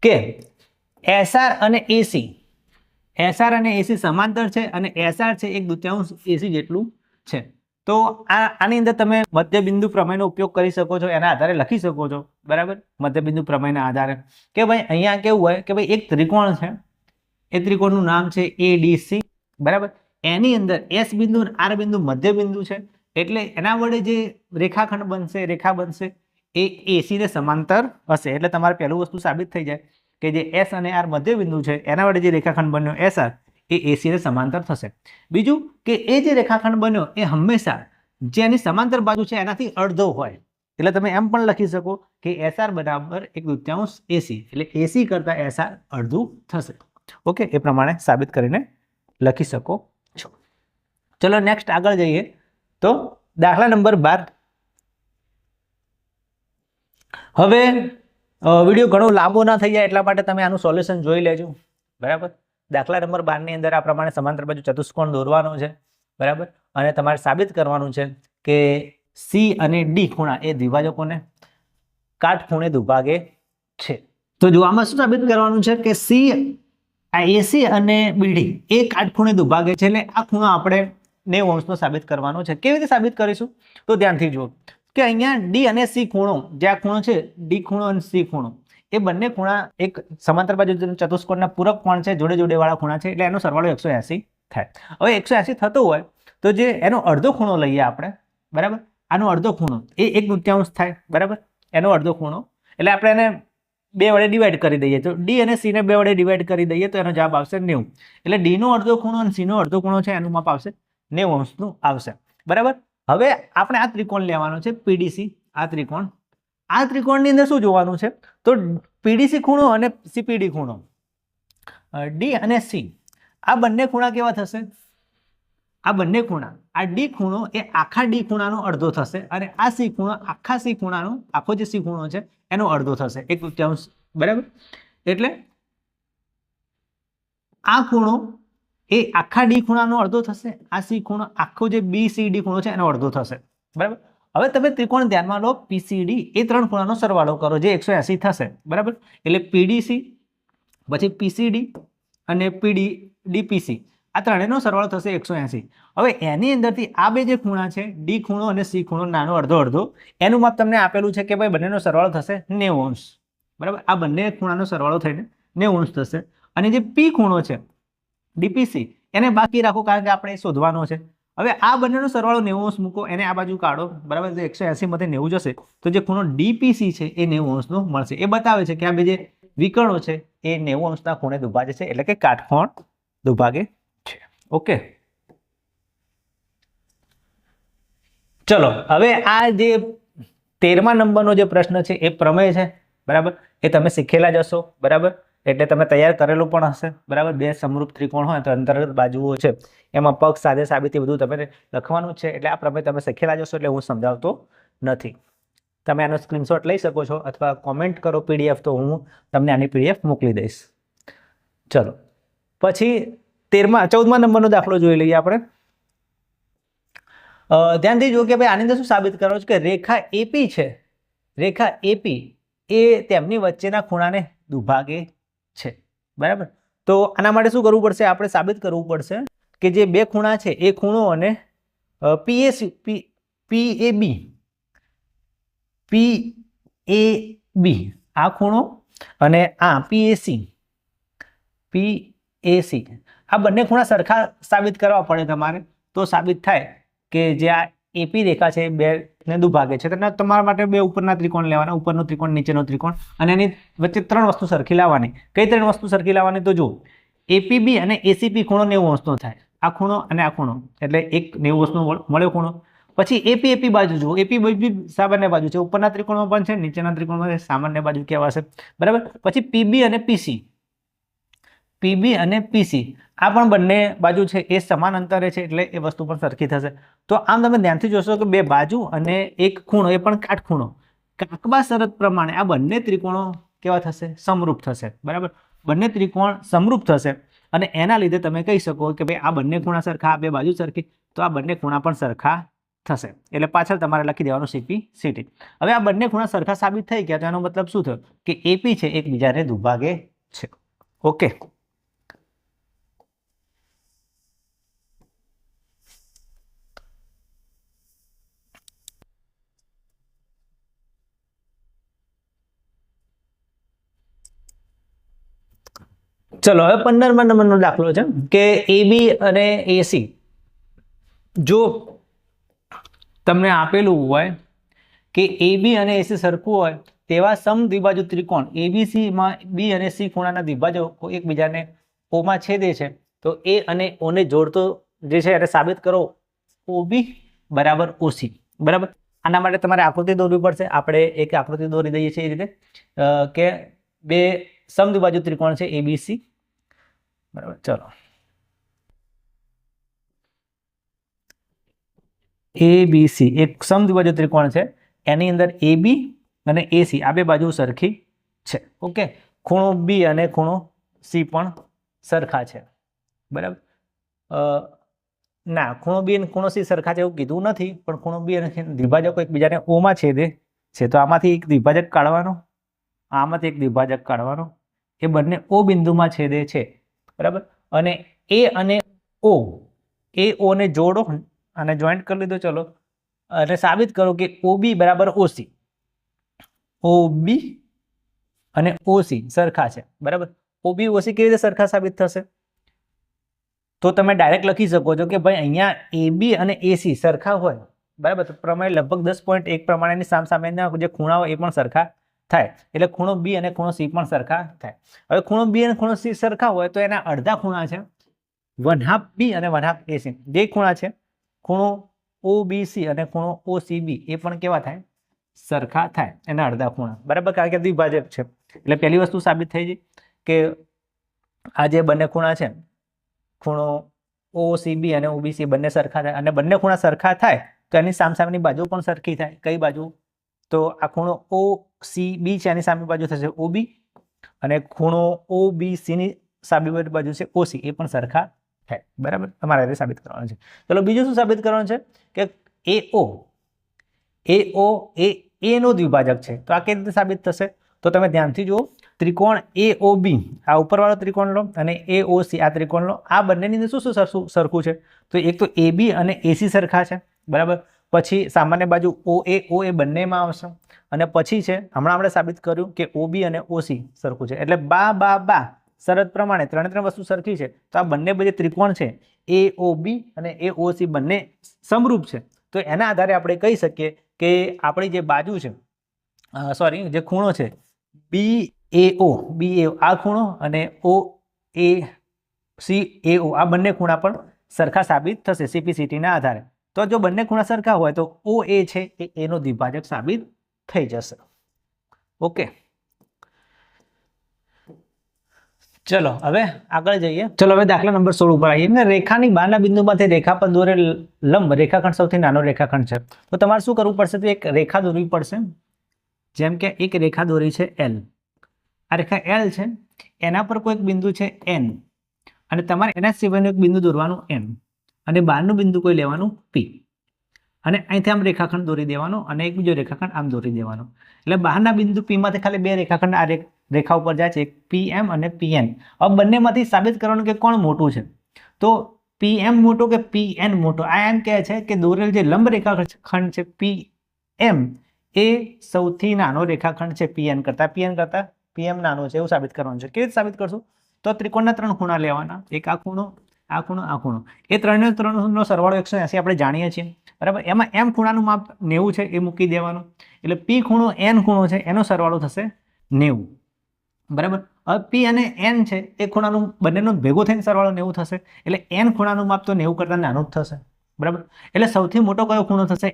કે SR અને AC સમાંતર છે અને SR છે 1/2 AC જેટલું છે. તો આની અંદર તમે મધ્યબિંદુ પ્રમેયનો ઉપયોગ કરી શકો છો, એના આધારે લખી શકો છો, બરાબર? મધ્યબિંદુ પ્રમેયના આધારે કે ભાઈ અહીંયા કેવું હોય કે ભાઈ એક ત્રિકોણ છે, એ ત્રિકોણનું નામ છે ADC, બરાબર? એની અંદર S બિંદુ અને R બિંદુ મધ્યબિંદુ છે એટલે એના વડે જે રેખાખંડ બનશે, રેખા બનશે એ AC ને સમાંતર હશે. એટલે તમારે પહેલું વસ્તુ સાબિત થઈ જાય કે જે S અને R મધ્યબિંદુ છે એના વડે જે રેખાખંડ બન્યો SR એ AC ને સમાંતર થશે. બીજું કે એ જે રેખાખંડ બન્યો એ હંમેશા જેની સમાંતર બાજુ છે એનાથી અડધો હોય. એટલે તમે એમ પણ લખી શકો કે SR બરાબર 1/2 AC એટલે AC કરતા SR અડધું થશે. ઓકે, એ પ્રમાણે સાબિત કરીને લખી શકો છો. ચલો નેક્સ્ટ આગળ જઈએ તો દાખલા નંબર 12. હવે વિડીયો ઘણો લાંબો ના થઈ જાય એટલા માટે તમે આનું સોલ્યુશન જોઈ લેજો, બરાબર? દાખલા નંબર 12 ની અંદર આ પ્રમાણે સમાંતર બાજુ ચતુષ્કોણ દોરવાનો છે, બરાબર? અને તમારે સાબિત કરવાનું છે કે C અને D ખૂણા એ દ્વિભાજકોને કાટખૂણે દુભાગે છે. તો જો આમાં શું સાબિત કરવાનું છે કે AC અને BD એ કાટખૂણે દુભાગે છે એટલે આ ખૂણો આપણે 90 અંશનો સાબિત કરવાનો છે. કેવી રીતે સાબિત કરીશું? તો ધ્યાનથી જુઓ કે અહીંયા D અને C ખૂણો, જે આ ખૂણો છે D ખૂણો અને C ખૂણો, એ બંને ખૂણા એક સમાંતર બાજુ ચતુષ્કોણના પૂરક કોણ છે, જોડે જોડે વાળા ખૂણા છે એટલે એનો સરવાળો 180 થાય. હવે 180 થતો હોય તો જે એનો અડધો ખૂણો લઈએ આપણે, બરાબર? આનો અડધો ખૂણો એ 1/2 થાય, બરાબર? એનો અડધો ખૂણો એટલે આપણે એને 2 વડે ડિવાઈડ કરી દઈએ તો D અને C ને 2 વડે ડિવાઈડ કરી દઈએ તો એનો જવાબ આવશે 90. એટલે D નો અડધો ખૂણો અને C નો અડધો ખૂણો છે એનું માપ આવશે 90 અંશનું આવશે, બરાબર? હવે આપણે આ ત્રિકોણ લેવાનો છે PDC. આ ત્રિકોણની અંદર શું જોવાનું છે? તો PDC ખૂણો અને CPD ખૂણો, D અને C આ બંને ખૂણા કેવા થશે? આ બંને ખૂણા, આ D ખૂણો એ આખા D ખૂણાનો અડધો થશે અને આ C ખૂણો આખા C ખૂણાનો, આખો જે C ખૂણો છે એનો અડધો થશે, 1/2, બરાબર? એટલે આ ખૂણો એ આખા D ખૂણાનો અડધો થશે, આ C ખૂણો આખો જે BCD ખૂણો છે એનો અડધો થશે, બરાબર? હવે તમે ત્રિકોણ ધ્યાનમાં લો PCD, એ ત્રણ ખૂણાનો સરવાળો કરો જે 180 થશે, બરાબર? એટલે PDC પછી PCD અને DPC આ ત્રણેયનો સરવાળો થશે 180. હવે એની અંદરથી આ બે જે ખૂણા છે D ખૂણો અને C ખૂણો નાનો અડધો, એનું માપ તમને આપેલું છે કે ભાઈ બંનેનો સરવાળો થશે 90 અંશ, બરાબર? આ બંને ખૂણાનો સરવાળો થઈને 90 અંશ થશે. અને જે P ખૂણો છે DPC એને બાકી રાખો કારણ કે આપણે શોધવાનો છે. હવે આ બંનેનો સરવાળો 90 અંશ મૂકો, એને આ બાજુ કાઢો, બરાબર? તો 180 માંથી 90 જશે તો જે ખૂણો DPC છે એ 90 અંશનો મળશે. એ બતાવે છે કે આ બે જે વિકર્ણો છે એ 90 અંશના ખૂણે દુભાગે છે એટલે કે કાટકોણ દુભાગે છે. ઓકે, ચલો હવે આ જે 13મા નંબરનો જે પ્રશ્ન છે એ પ્રમેય છે, બરાબર, એ તમે શીખેલા જ હશો. બરાબર, એટલે તમે તૈયાર કરેલું પણ હશે. બરાબર, બે સમરૂપ ત્રિકોણ હોય તો અંતર્ગત બાજુઓ છે એમાં પક્ષ, સાધ્ય, સાબિતી બધું તમે લખવાનું છે. એટલે આ પ્રમાણે તમે શીખેલા જ હશો એટલે હું સમજાવતો નથી. તમે આનો સ્ક્રીનશોટ લઈ શકો છો અથવા કોમેન્ટ કરો PDF, તો હું તમને આની PDF મોકલી દઈશ. ચલો પછી 14મા નંબરનો દાખલો જોઈ લઈએ આપણે. ધ્યાનથી જુઓ કે ભાઈ આની અંદર શું સાબિત કરવાનું છે કે રેખા AP છે, રેખા AP એ તેમની વચ્ચેના ખૂણાને દુભાગે છે. બરાબર, તો આના માટે શું કરવું પડશે? આપણે સાબિત કરવું પડશે કે જે બે ખૂણા છે એ ખૂણો અને PAB આ ખૂણો અને આ PAC આ બંને ખૂણા સરખા સાબિત કરવા પડે તમારે, તો સાબિત થાય કે જે આ AP રેખા છે બે ને દુભાગે છે. તમારા માટે બે ઉપરના ત્રિકોણ લેવાના, ઉપરનો ત્રિકોણ, નીચેનો ત્રિકોણ, અને એની વચ્ચે ત્રણ વસ્તુ સરખી લાવવાની. કઈ ત્રણ વસ્તુ સરખી લાવવાની? તો જુઓ, APB અને ACP ખૂણો 90° થાય, આ ખૂણો અને આ ખૂણો, એટલે એક 90° મળ્યો ખૂણો. પછી AP બાજુ જુઓ, AP બાજુ સામાન્ય બાજુ છે, ઉપરના ત્રિકોણમાં પણ છે, નીચેના ત્રિકોણમાં સામાન્ય બાજુ કહેવાશે. બરાબર, પછી PB અને PC આ પણ બંને બાજુ છે એ સમાન અંતરે છે, એટલે એ વસ્તુ પણ સરખી થશે. તો આમ તમે ધ્યાનથી જોશો કે બે બાજુ અને એક ખૂણો એ પણ કાટખૂણો, કાકબા શરત પ્રમાણે આ બંને ત્રિકોણો કેવા થશે? સમરૂપ થશે. બરાબર, બંને ત્રિકોણ સમરૂપ થશે અને એના લીધે તમે કહી શકો કે ભાઈ આ બંને ખૂણા સરખા, આ બે બાજુ સરખી, તો આ બંને ખૂણા પણ સરખા થશે. એટલે પાછળ તમારે લખી દેવાનું CP/CT. હવે આ બંને ખૂણા સરખા સાબિત થઈ ગયા તો એનો મતલબ શું થયો કે AP છે એકબીજાને દુભાગે છે. ઓકે, ચલો હવે 15મા નંબરનો દાખલો છે કે AB અને AC જો તમને આપેલું હોય કે AB અને AC સરખું હોય તેવા સમદ્વિભાજુ ત્રિકોણ ABC માં B અને C ખૂણાના દ્વિભાજકો એકબીજાને O માં છેદે છે, તો A અને O ને જોડતો જે છે એને સાબિત કરો OB બરાબર OC. બરાબર, આના માટે તમારે આકૃતિ દોરવી પડશે. આપણે એક આકૃતિ દોરી દઈએ છીએ એ રીતે કે બે સમદ્વિભાજુ ત્રિકોણ છે ABC. બરાબર, ચલો ABC એક સમદ્વિભાજુ ત્રિકોણ છે, એની અંદર AB અને AC આ બે બાજુ સરખી છે. ઓકે, ખૂણો B અને ખૂણો C પણ સરખા છે. બરાબર, ના, ખૂણો B અને ખૂણો C સરખા છે એવું કીધું નથી, પણ ખૂણો B અને દ્વિભાજકો એકબીજાને O માં છેદે છે, તો આમાંથી એક દ્વિભાજક કાઢવાનો, આમાંથી એક દ્વિભાજક કાઢવાનો, એ બંને O બિંદુમાં છેદે છે. બરાબર, અને A અને O ને જોડો અને જોઈન્ટ કરી લીધો. ચલો અને સાબિત કરો કે OB બરાબર OC, OB અને OC સરખા છે. બરાબર, OB OC કેવી રીતે સરખા સાબિત થશે? તો તમે ડાયરેક્ટ લખી શકો છો કે ભાઈ અહીંયા AB અને AC સરખા હોય. બરાબર, તો પ્રમાણે લગભગ 10.1 પ્રમાણેની સામસામેના જે ખૂણા હોય એ પણ સરખા થાય, એટલે ખૂણો B અને ખૂણો C પણ સરખા થાય. હવે ખૂણો B અને ખૂણો C સરખા હોય તો એના અડધા ખૂણા છે 1/2 B અને 1/2 AC. જે ખૂણા છે ખૂણો OBC અને ખૂણો OCB એ પણ કેવા થાય? સરખા થાય, એના અડધા ખૂણા. બરાબર, કારણ કે દ્વિભાજક છે. એટલે પહેલી વસ્તુ સાબિત થઈ ગઈ કે આ જે બંને ખૂણા છે, ખૂણો OCB અને OBC બંને સરખા થાય, અને બંને ખૂણા સરખા થાય તો એની સામસામેની બાજુ પણ સરખી થાય. કઈ બાજુ? તો આ ખૂણો OCB છે એની સામે બાજુ થશે OB, અને ખૂણો OBC ની સામે બાજુ છે OC, એ પણ સરખા થાય. બરાબર, તમારે એ સાબિત કરવાનું છે. ચલો બીજું શું સાબિત કરવાનું છે કે AO એ A નો દ્વિભાજક છે. તો આ કેવી રીતે સાબિત થશે? તો તમે ધ્યાનથી જુઓ, ત્રિકોણ AOB આ ઉપરવાળો ત્રિકોણ લો અને AOC આ ત્રિકોણ લો. આ બંનેની અંદર શું સરખું છે? તો એક તો AB અને AC સરખા છે. બરાબર, પછી સામાન્ય બાજુ OA એ બંનેમાં આવશે, અને પછી છે હમણાં આપણે સાબિત કર્યું કે OB અને OC સરખું છે. એટલે બા શરત પ્રમાણે ત્રણ વસ્તુ સરખી છે, તો આ બંને બધી ત્રિકોણ છે AOB અને AOC બંને સમરૂપ છે. તો એના આધારે આપણે કહી શકીએ કે આપણી જે બાજુ છે, જે ખૂણો છે BAO આ ખૂણો અને OACAO આ બંને ખૂણા પણ સરખા સાબિત થશે CP/CT ના આધારે. તો જો બંને ખૂણા સરખા હોય તો OA છે એ A નો દ્વિભાજક સાબિત થઈ જશે. ઓકે, ચલો હવે આગળ જઈએ. ચલો હવે દાખલા નંબર 16 ઉપર આવીએ. રેખાની બહારના બિંદુમાંથી રેખા પર દોરેલ લંબ રેખાખંડ સૌથી નાનો રેખાખંડ છે. તો તમારે શું કરવું પડશે? તો એક રેખા દોરવી પડશે. જેમ કે એક રેખા દોરી છે L. આ રેખા L છે, એના પર કોઈ એક બિંદુ છે N, અને તમારે એના સિવાયનું એક બિંદુ દોરવાનું M, અને બહારનું બિંદુ કોઈ લેવાનું P, અને અહીંથી આમ રેખાખંડ દોરી દેવાનો, અને એક બીજો રેખાખંડ આમ દોરી દેવાનો. એટલે બહારના બિંદુ P માંથી ખાલી બે રેખાખંડ આ રેખા ઉપર જાય છે, એક PM અને PN. હવે બંનેમાંથી સાબિત કરવાનું કે કોણ મોટું છે. તો PM મોટો કે PN મોટો? આ એમ કહે છે કે દોરેલ જે લંબ રેખાખંડ છે PM એ સૌથી નાનો રેખાખંડ છે PN કરતા PM નાનો છે, એવું સાબિત કરવાનું છે. કેવી રીતે સાબિત કરશું? તો ત્રિકોણના 3 ખૂણા લેવાના, એક આ ખૂણો, આ ખૂણો, આ ખૂણો. એ ત્રણનો સરવાળો 180 આપણે જાણીએ છીએ, બરાબર. એમાં M ખૂણાનું માપ 90 છે, એ મૂકી દેવાનું. એટલે P ખૂણો N ખૂણો છે, એનો સરવાળો થશે 90, બરાબર. હવે P અને N છે એ ખૂણાનું બંનેનો ભેગો થઈને સરવાળો 90 થશે. એટલે N ખૂણાનું માપ તો 90 કરતાં નાનું જ થશે, બરાબર. એટલે સૌથી મોટો કયો ખૂણો થશે?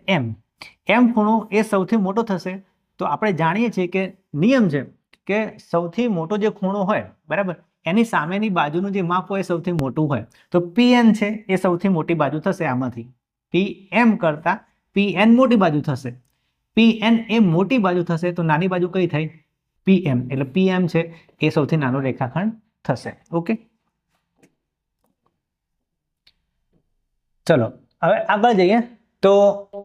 M ખૂણો એ સૌથી મોટો થશે. તો આપણે જાણીએ છીએ કે નિયમ છે કે સૌથી મોટો જે ખૂણો હોય, બરાબર, એની સામેની બાજુનું જે માપ હોય સૌથી મોટું હોય. તો PN છે એ સૌથી મોટી બાજુ થશે આમાંથી. PM કરતાં PN મોટી બાજુ થશે. PN એ મોટી બાજુ થશે તો નાની બાજુ કઈ થઈ? PM. એટલે PM છે એ સૌથી નાનો રેખાખંડ થશે. ઓકે, ચલો હવે આગળ જઈએ. તો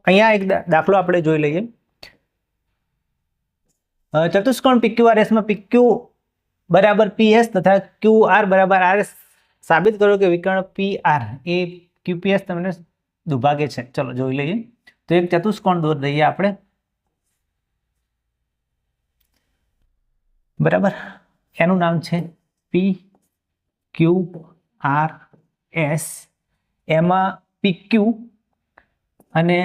અહીંયા એક દાખલો આપણે જોઈ લઈએ. ચતુષ્કોણ PQRS માં PQ બરાબર PS તથા QR બરાબર RS સાબિત કરો કે વિકર્ણ PR એ QPS તમને દુભાગે છે. ચલો જોઈ લઈએ. તો એક ચતુષ્કોણ દોર દઈએ આપણે, બરાબર. એનું નામ છે PQRS. એમાં PQ અને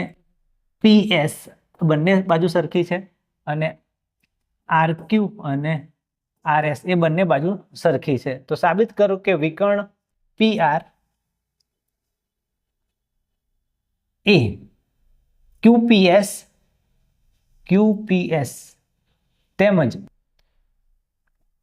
PS બંને બાજુ સરખી છે, અને RQ અને RS એ બંને બાજુ સરખી છે. તો સાબિત કરો કે વિકર્ણ PR એ QPS તેમજ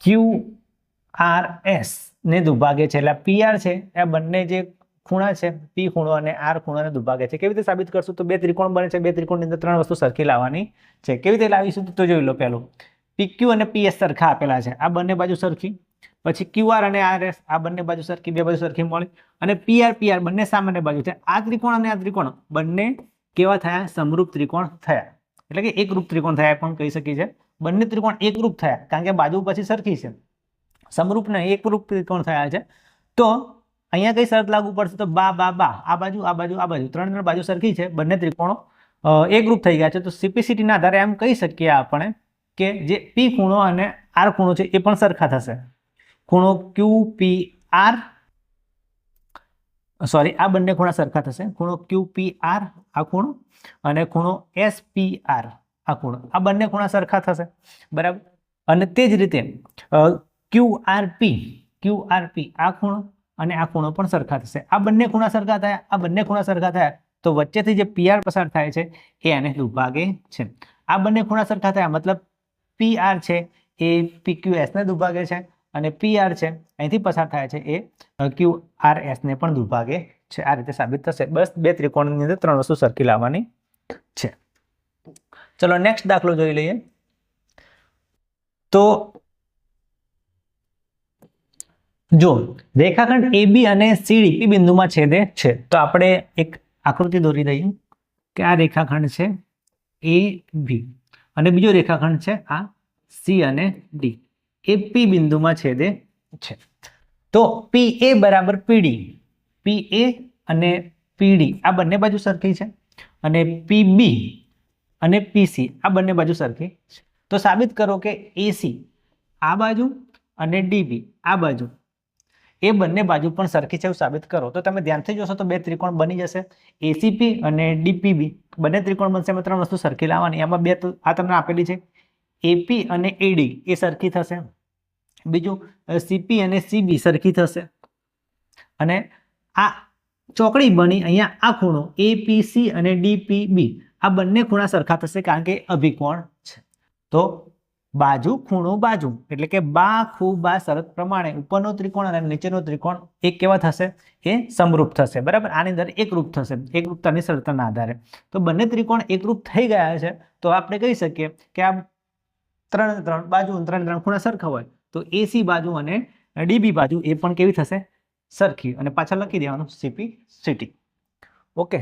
QRS ને દુભાગે છે. એટલે PR છે એ બંને જે ખૂણા છે P ખૂણો અને R ખૂણાને દુભાગે છે. કેવી રીતે સાબિત કરશું? તો બે ત્રિકોણ બને છે, બે ત્રિકોણની અંદર 3 વસ્તુ સરખી લાવવાની છે. કેવી રીતે લાવીશું તો જોઈ લો. પહેલું PQ અને PS સરખા આપેલા છે, આ બંને બાજુ સરખી. પછી QR અને RS આ બંને બાજુ સરખી, બે બાજુ સરખી મળી. અને PR બંને સામાન્ય બાજુ છે. આ ત્રિકોણ અને આ ત્રિકોણ બંને કેવા થયા? સમરૂપ ત્રિકોણ થયા. એટલે કે એકરૂપ ત્રિકોણ થયા પણ કહી શકીએ છીએ. બંને ત્રિકોણ એકરૂપ થયા કારણ કે બાજુ પછી સરખી છે. સમરૂપ ને એકરૂપ ત્રિકોણ થયા છે. તો અહીંયા કઈ શરત લાગુ પડશે? તો બા આ બાજુ આ બાજુ આ બાજુ 3 બાજુ સરખી છે, બંને ત્રિકોણો એકરૂપ થઈ ગયા છે. તો CPCT ના આધારે એમ કહી શકીએ આપણે કે જે P ખૂણો અને R ખૂણો છે એ પણ સરખા થશે. ખૂણો QPR આ બંને ખૂણા સરખા થશે. ખૂણો QPR આ ખૂણો અને ખૂણો SPR આ ખૂણો, આ બંને ખૂણા સરખા થશે, બરાબર. અને તે જ રીતે QRP આ ખૂણો અને આ ખૂણો પણ સરખા થશે. આ બંને ખૂણા સરખા થયા, આ બંને ખૂણા સરખા થયા તો વચ્ચેથી જે PR પસાર થાય છે એ આને દુભાગે છે. આ બંને ખૂણા સરખા થયા મતલબ PR છે એ PQS ને દુભાગે છે, અને PR છે અહીંથી પસાર થાય છે એ QRS ને પણ દુભાગે છે. આ રીતે સાબિત થશે. બસ બે ત્રિકોણની અંદર 3 વસ્તુ સરખી લાવવાની છે. ચલો નેક્સ્ટ દાખલો જોઈ લઈએ. તો જો રેખાખંડ AB અને CD P બિંદુમાં છેદે છે, તો આપણે એક આકૃતિ દોરી દઈએ કે આ રેખાખંડ છે AB અને બીજો રેખાખંડ છે આ C અને D એ P બિંદુમાં છેદે છે. તો PA બરાબર PD, PA અને PD આ બંને બાજુ સરખી છે, અને PB અને PC આ બંને બાજુ સરખી છે. તો સાબિત કરો કે AC આ બાજુ અને DB આ બાજુ એ બંને બાજુ પણ સરખી છે એવું સાબિત કરો. તો તમે ધ્યાનથી જોશો તો બે ત્રિકોણ બની જશે, ACP અને DPB બંને ત્રિકોણ બનશે. એમાં 3 વસ્તુ સરખી લાવવાની. એમાં બે આ તમને આપેલી છે AP અને AD એ સરખી થશે, બીજું CP અને CB સરખી થશે, અને આ ચોકડી બની અહીંયા આ ખૂણો APC અને DPB આ બંને ખૂણા સરખા થશે કારણ કે અભિકોણ છે. તો બાજુ ખૂણો બાજુ એટલે કે બા ખૂ બા શરત પ્રમાણે ઉપરનો ત્રિકોણ અને નીચેનો ત્રિકોણ એક કેવા થશે? એ સમરૂપ થશે, બરાબર. આની અંદર એકરૂપ થશે એકરૂપતાની શરતના આધારે. તો બંને ત્રિકોણ એકરૂપ થઈ ગયા છે તો આપણે કહી શકીએ કે આ ત્રણ બાજુ ત્રણ ખૂણા સરખા હોય તો એસી બાજુ અને ડીબી બાજુ એ પણ કેવી થશે? સરખી. અને પાછળ લખી દેવાનું સીપી સીટી. ઓકે.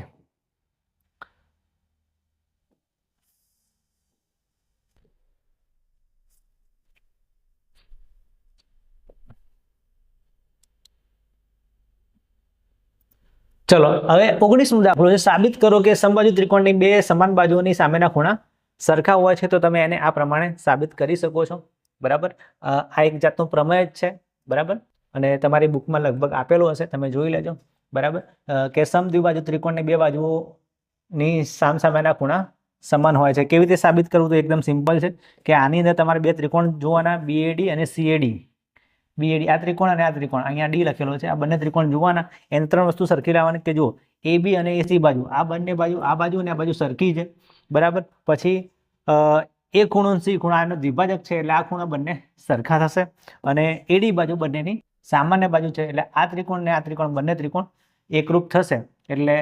ચલો હવે 19મો દાખલો છે. સાબિત કરો કે સમબાજુ ત્રિકોણની બે સમાન બાજુઓની સામેના ખૂણા સરખા હોય છે. તો તમે એને આ પ્રમાણે સાબિત કરી શકો છો, બરાબર. આ એક જાતનું પ્રમેય જ છે, બરાબર. અને તમારી બુકમાં લગભગ આપેલું હશે, તમે જોઈ લેજો, બરાબર. કે સમદ્વિબાજુ ત્રિકોણની બે બાજુઓની સામસામેના ખૂણા સમાન હોય છે. કેવી રીતે સાબિત કરવું? તો એકદમ સિમ્પલ છે કે આની અંદર તમારે બે ત્રિકોણ જોવાના, બીએડી અને સીએડી. બીએડી આ ત્રિકોણ અને આ ત્રિકોણ, અહીંયા ડી લખેલો છે. આ બંને ત્રિકોણ જોવાના, એને ત્રણ વસ્તુ સરખી લાવવાની કે જો એ બી અને એસી બાજુ, આ બંને બાજુ, આ બાજુ અને આ બાજુ સરખી છે, બરાબર. પછી એ ખૂણો સી ખૂણો આનો દ્વિભાજક છે એટલે આ ખૂણા બંને સરખા થશે. અને એડી બાજુ બંનેની સામાન્ય બાજુ છે એટલે આ ત્રિકોણ ને આ ત્રિકોણ બંને ત્રિકોણ એકરૂપ થશે. એટલે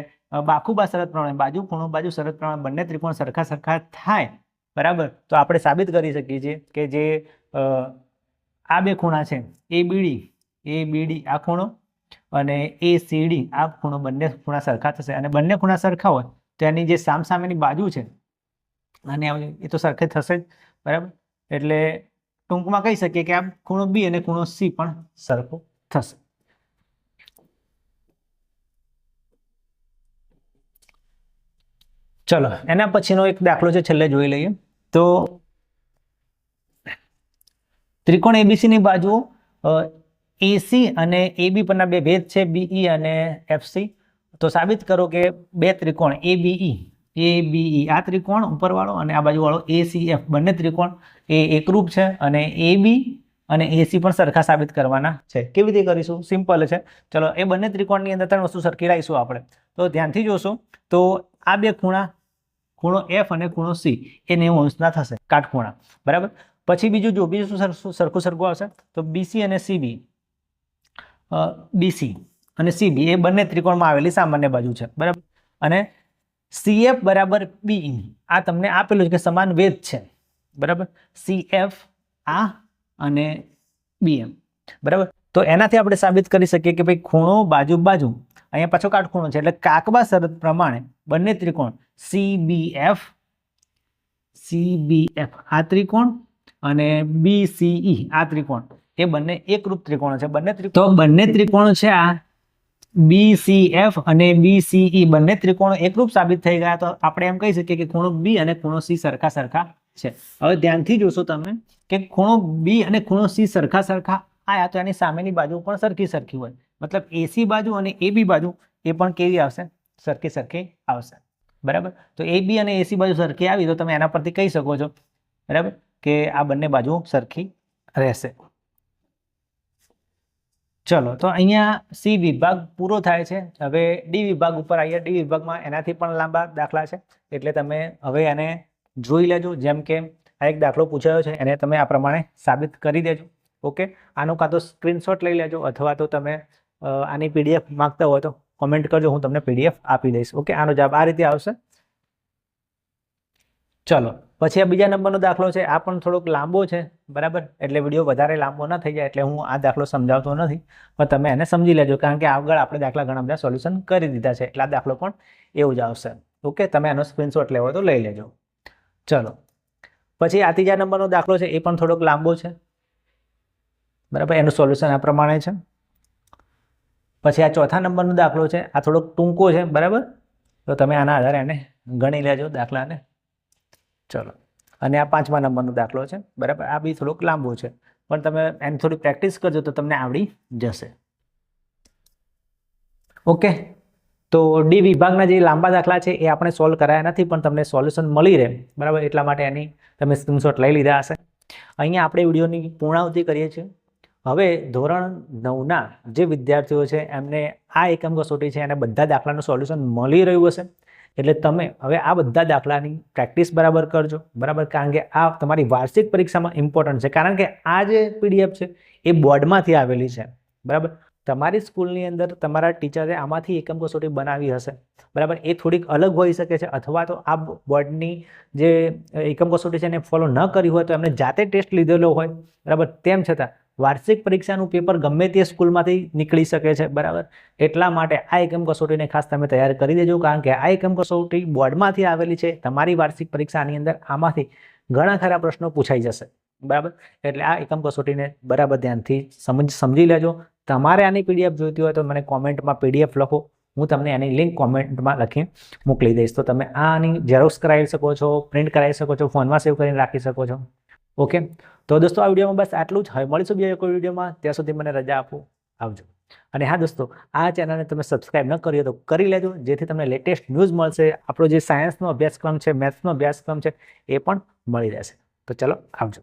બાખુબા શરત પ્રમાણે બાજુ ખૂણો બાજુ શરત પ્રમાણે બંને ત્રિકોણ સરખા સરખા થાય, બરાબર. તો આપણે સાબિત કરી શકીએ છીએ કે જે આ બે ખૂણા છે એ બીડી આ ખૂણો અને એ સીડી આ ખૂણો બંને ખૂણા સરખા થશે. અને બંને ખૂણા સરખા હોય તો એની જે સામસામેની બાજુ છે અને એ તો સરખે થશે જ, બરાબર. એટલે ટૂંકમાં કહી શકીએ કે આ ખૂણો બી અને ખૂણો સી પણ સરખો થશે. ચલો એના પછીનો એક દાખલો છે, છેલ્લે જોઈ લઈએ. તો ત્રિકોણ એબીસી ની બાજુઓ એસી અને એબી પરના બે ભેદ છે બીઈ અને એફસી. તો સાબિત કરો કે બે ત્રિકોણ એબીઈ આ ત્રિકોણ ઉપરવાળો અને આ બાજુવાળો એસીએફ બંને ત્રિકોણ એ એકરૂપ છે અને એબી અને એસી પણ સરખા સાબિત કરવાના છે. કેવી રીતે કરીશું? સિમ્પલ છે. ચલો એ બંને ત્રિકોણની અંદર ત્રણ વસ્તુ સરખી લાવીશું આપણે. તો ધ્યાનથી જોશો તો આ બે ખૂણો એફ અને ખૂણો સી એ 90 અંશના થશે, કાટખૂણા, બરાબર. પછી બીજું જો બીજું સરખું આવશે તો બીસી અને સીબી એ બંને ત્રિકોણમાં આવેલી સામાન્ય બાજુ છે, બરાબર. અને સીએફ બરાબર બીઈ આ તમને આપેલું છે કે સમાન વેધ છે, બરાબર. સીએફ આ અને બીએમ, બરાબર. તો એનાથી આપણે સાબિત કરી શકીએ કે ભાઈ ખૂણો બાજુ અહીંયા પાછો કાટખૂણો છે એટલે કાકબા શરત પ્રમાણે બંને ત્રિકોણ સીબીએફ આ ત્રિકોણ અને બીસીઈ આ ત્રિકોણ એ બંને એકરૂપ ત્રિકોણ છે. બંને ત્રિકોણ છે આ બીસીએફ અને બીસીઈ બંને ત્રિકોણો એકરૂપ સાબિત થઈ ગયા. તો આપણે એમ કહી શકીએ કે ખૂણો બી અને ખૂણો સી સરખા છે. હવે ધ્યાનથી જોશો તમે કે ખૂણો બી અને ખૂણો સી સરખા આયા તો એની સામેની બાજુ પણ સરખી હોય, મતલબ એસી બાજુ અને એબી બાજુ એ પણ કેવી આવશે? સરખી આવશે, બરાબર. તો એ બી અને એસી બાજુ સરખી આવી તો તમે એના પરથી કહી શકો છો, બરાબર, કે આ બંને બાજુ સરખી રહેશે. ચલો તો અહીંયા સી વિભાગ પૂરો થાય છે. હવે ડી વિભાગ ઉપર આવીએ. ડી વિભાગમાં એનાથી પણ લાંબા દાખલા છે એટલે તમે હવે એને જોઈ લેજો. જેમ કે આ એક દાખલો પૂછાયો છે એને તમે આ પ્રમાણે સાબિત કરી દેજો. ઓકે. આનો કાં તો સ્ક્રીનશોટ લઈ લેજો અથવા તો તમે આની પીડીએફ માંગતા હોય તો કોમેન્ટ કરજો, હું તમને પીડીએફ આપી દઈશ. ઓકે. આનો જવાબ આ રીતે આવશે. ચલો પછી આ બીજા નંબરનો દાખલો છે. આ પણ થોડોક લાંબો છે, બરાબર. એટલે વિડીયો વધારે લાંબો ન થઈ જાય એટલે હું આ દાખલો સમજાવતો નથી, પણ તમે એને સમજી લેજો કારણ કે આગળ આપણે દાખલા ઘણા બધા સોલ્યુશન કરી દીધા છે એટલે આ દાખલો પણ એવું જ આવશે. ઓકે. તમે આનો સ્ક્રીનશોટ લેવો તો લઈ લેજો. ચલો પછી આ ત્રીજા નંબરનો દાખલો છે એ પણ થોડોક લાંબો છે, બરાબર. એનું સોલ્યુશન આ પ્રમાણે છે. પછી આ ચોથા નંબરનો દાખલો છે. આ થોડોક ટૂંકો છે, બરાબર. તો તમે આના આધારે એને ગણી લેજો દાખલાને. ચલો અને આ પાંચમા નંબરનો દાખલો છે, બરાબર. આ બી થોડોક લાંબો છે પણ તમે એની થોડી પ્રેક્ટિસ કરજો તો તમને આવડી જશે. ઓકે. તો ડી વિભાગના જે લાંબા દાખલા છે એ આપણે સોલ્વ કરાયા નથી પણ તમને સોલ્યુશન મળી રહે, બરાબર, એટલા માટે એની તમે સ્ક્રીનશોટ લઈ લીધા હશે. અહીંયા આપણે વિડીયોની પૂર્ણાહુતિ કરીએ છીએ. હવે ધોરણ 9ના જે વિદ્યાર્થીઓ છે એમને આ એકમ કસોટી છે અને બધા દાખલાનું સોલ્યુશન મળી રહ્યું હશે. એટલે તમે હવે આ બધા દાખલાની પ્રેક્ટિસ બરાબર કરજો, બરાબર, કારણ કે આ તમારી વાર્ષિક પરીક્ષામાં ઇમ્પોર્ટન્ટ છે, કારણ કે આ જે PDF છે એ બોર્ડમાંથી આવેલી છે, બરાબર. તમારી સ્કૂલની અંદર તમારા ટીચરે આમાંથી એકમ કસોટી બનાવી હશે, બરાબર, એ થોડીક અલગ હોઈ શકે છે, અથવા તો આ બોર્ડની જે એકમ કસોટી છે એને ફોલો ન કરી હોય તો એમને જાતે ટેસ્ટ લીધેલો હોય, બરાબર. તેમ છતાં વાર્ષિક પરીક્ષાનું પેપર ગમે તે સ્કૂલમાંથી નીકળી શકે છે, બરાબર. એટલા માટે આ એકમ કસોટીને ખાસ તમે તૈયાર કરી દેજો, કારણ કે આ એકમ કસોટી બોર્ડમાંથી આવેલી છે. તમારી વાર્ષિક પરીક્ષાની અંદર આમાંથી ઘણા ખરા પ્રશ્નો પૂછાઈ જશે, બરાબર. એટલે આ એકમ કસોટીને બરાબર ધ્યાનથી સમજી લેજો. તમારે આની PDF જોઈતી હોય તો મને કોમેન્ટમાં PDF લખો, હું તમને એની લિંક કોમેન્ટમાં લખી મોકલી દઈશ. તો તમે આની ઝેરોક્સ કરાવી શકો છો, પ્રિન્ટ કરાવી શકો છો, ફોનમાં સેવ કરીને રાખી શકો છો. ઓકે, તો દોસ્તો આ વિડીયોમાં બસ આટલું જ. હવે મળીશું બીજા કોઈ વિડીયોમાં. ત્યાં સુધી મને રજા આપો. આવજો. અને હા દોસ્તો, આ ચેનલને તમે સબસ્ક્રાઇબ ન કરી હોય તો કરી લેજો, જેથી તમને લેટેસ્ટ ન્યૂઝ મળશે. આપણો જે સાયન્સનો અભ્યાસક્રમ છે, મેથ્સનો અભ્યાસક્રમ છે, એ પણ મળી રહેશે. તો ચલો, આવજો.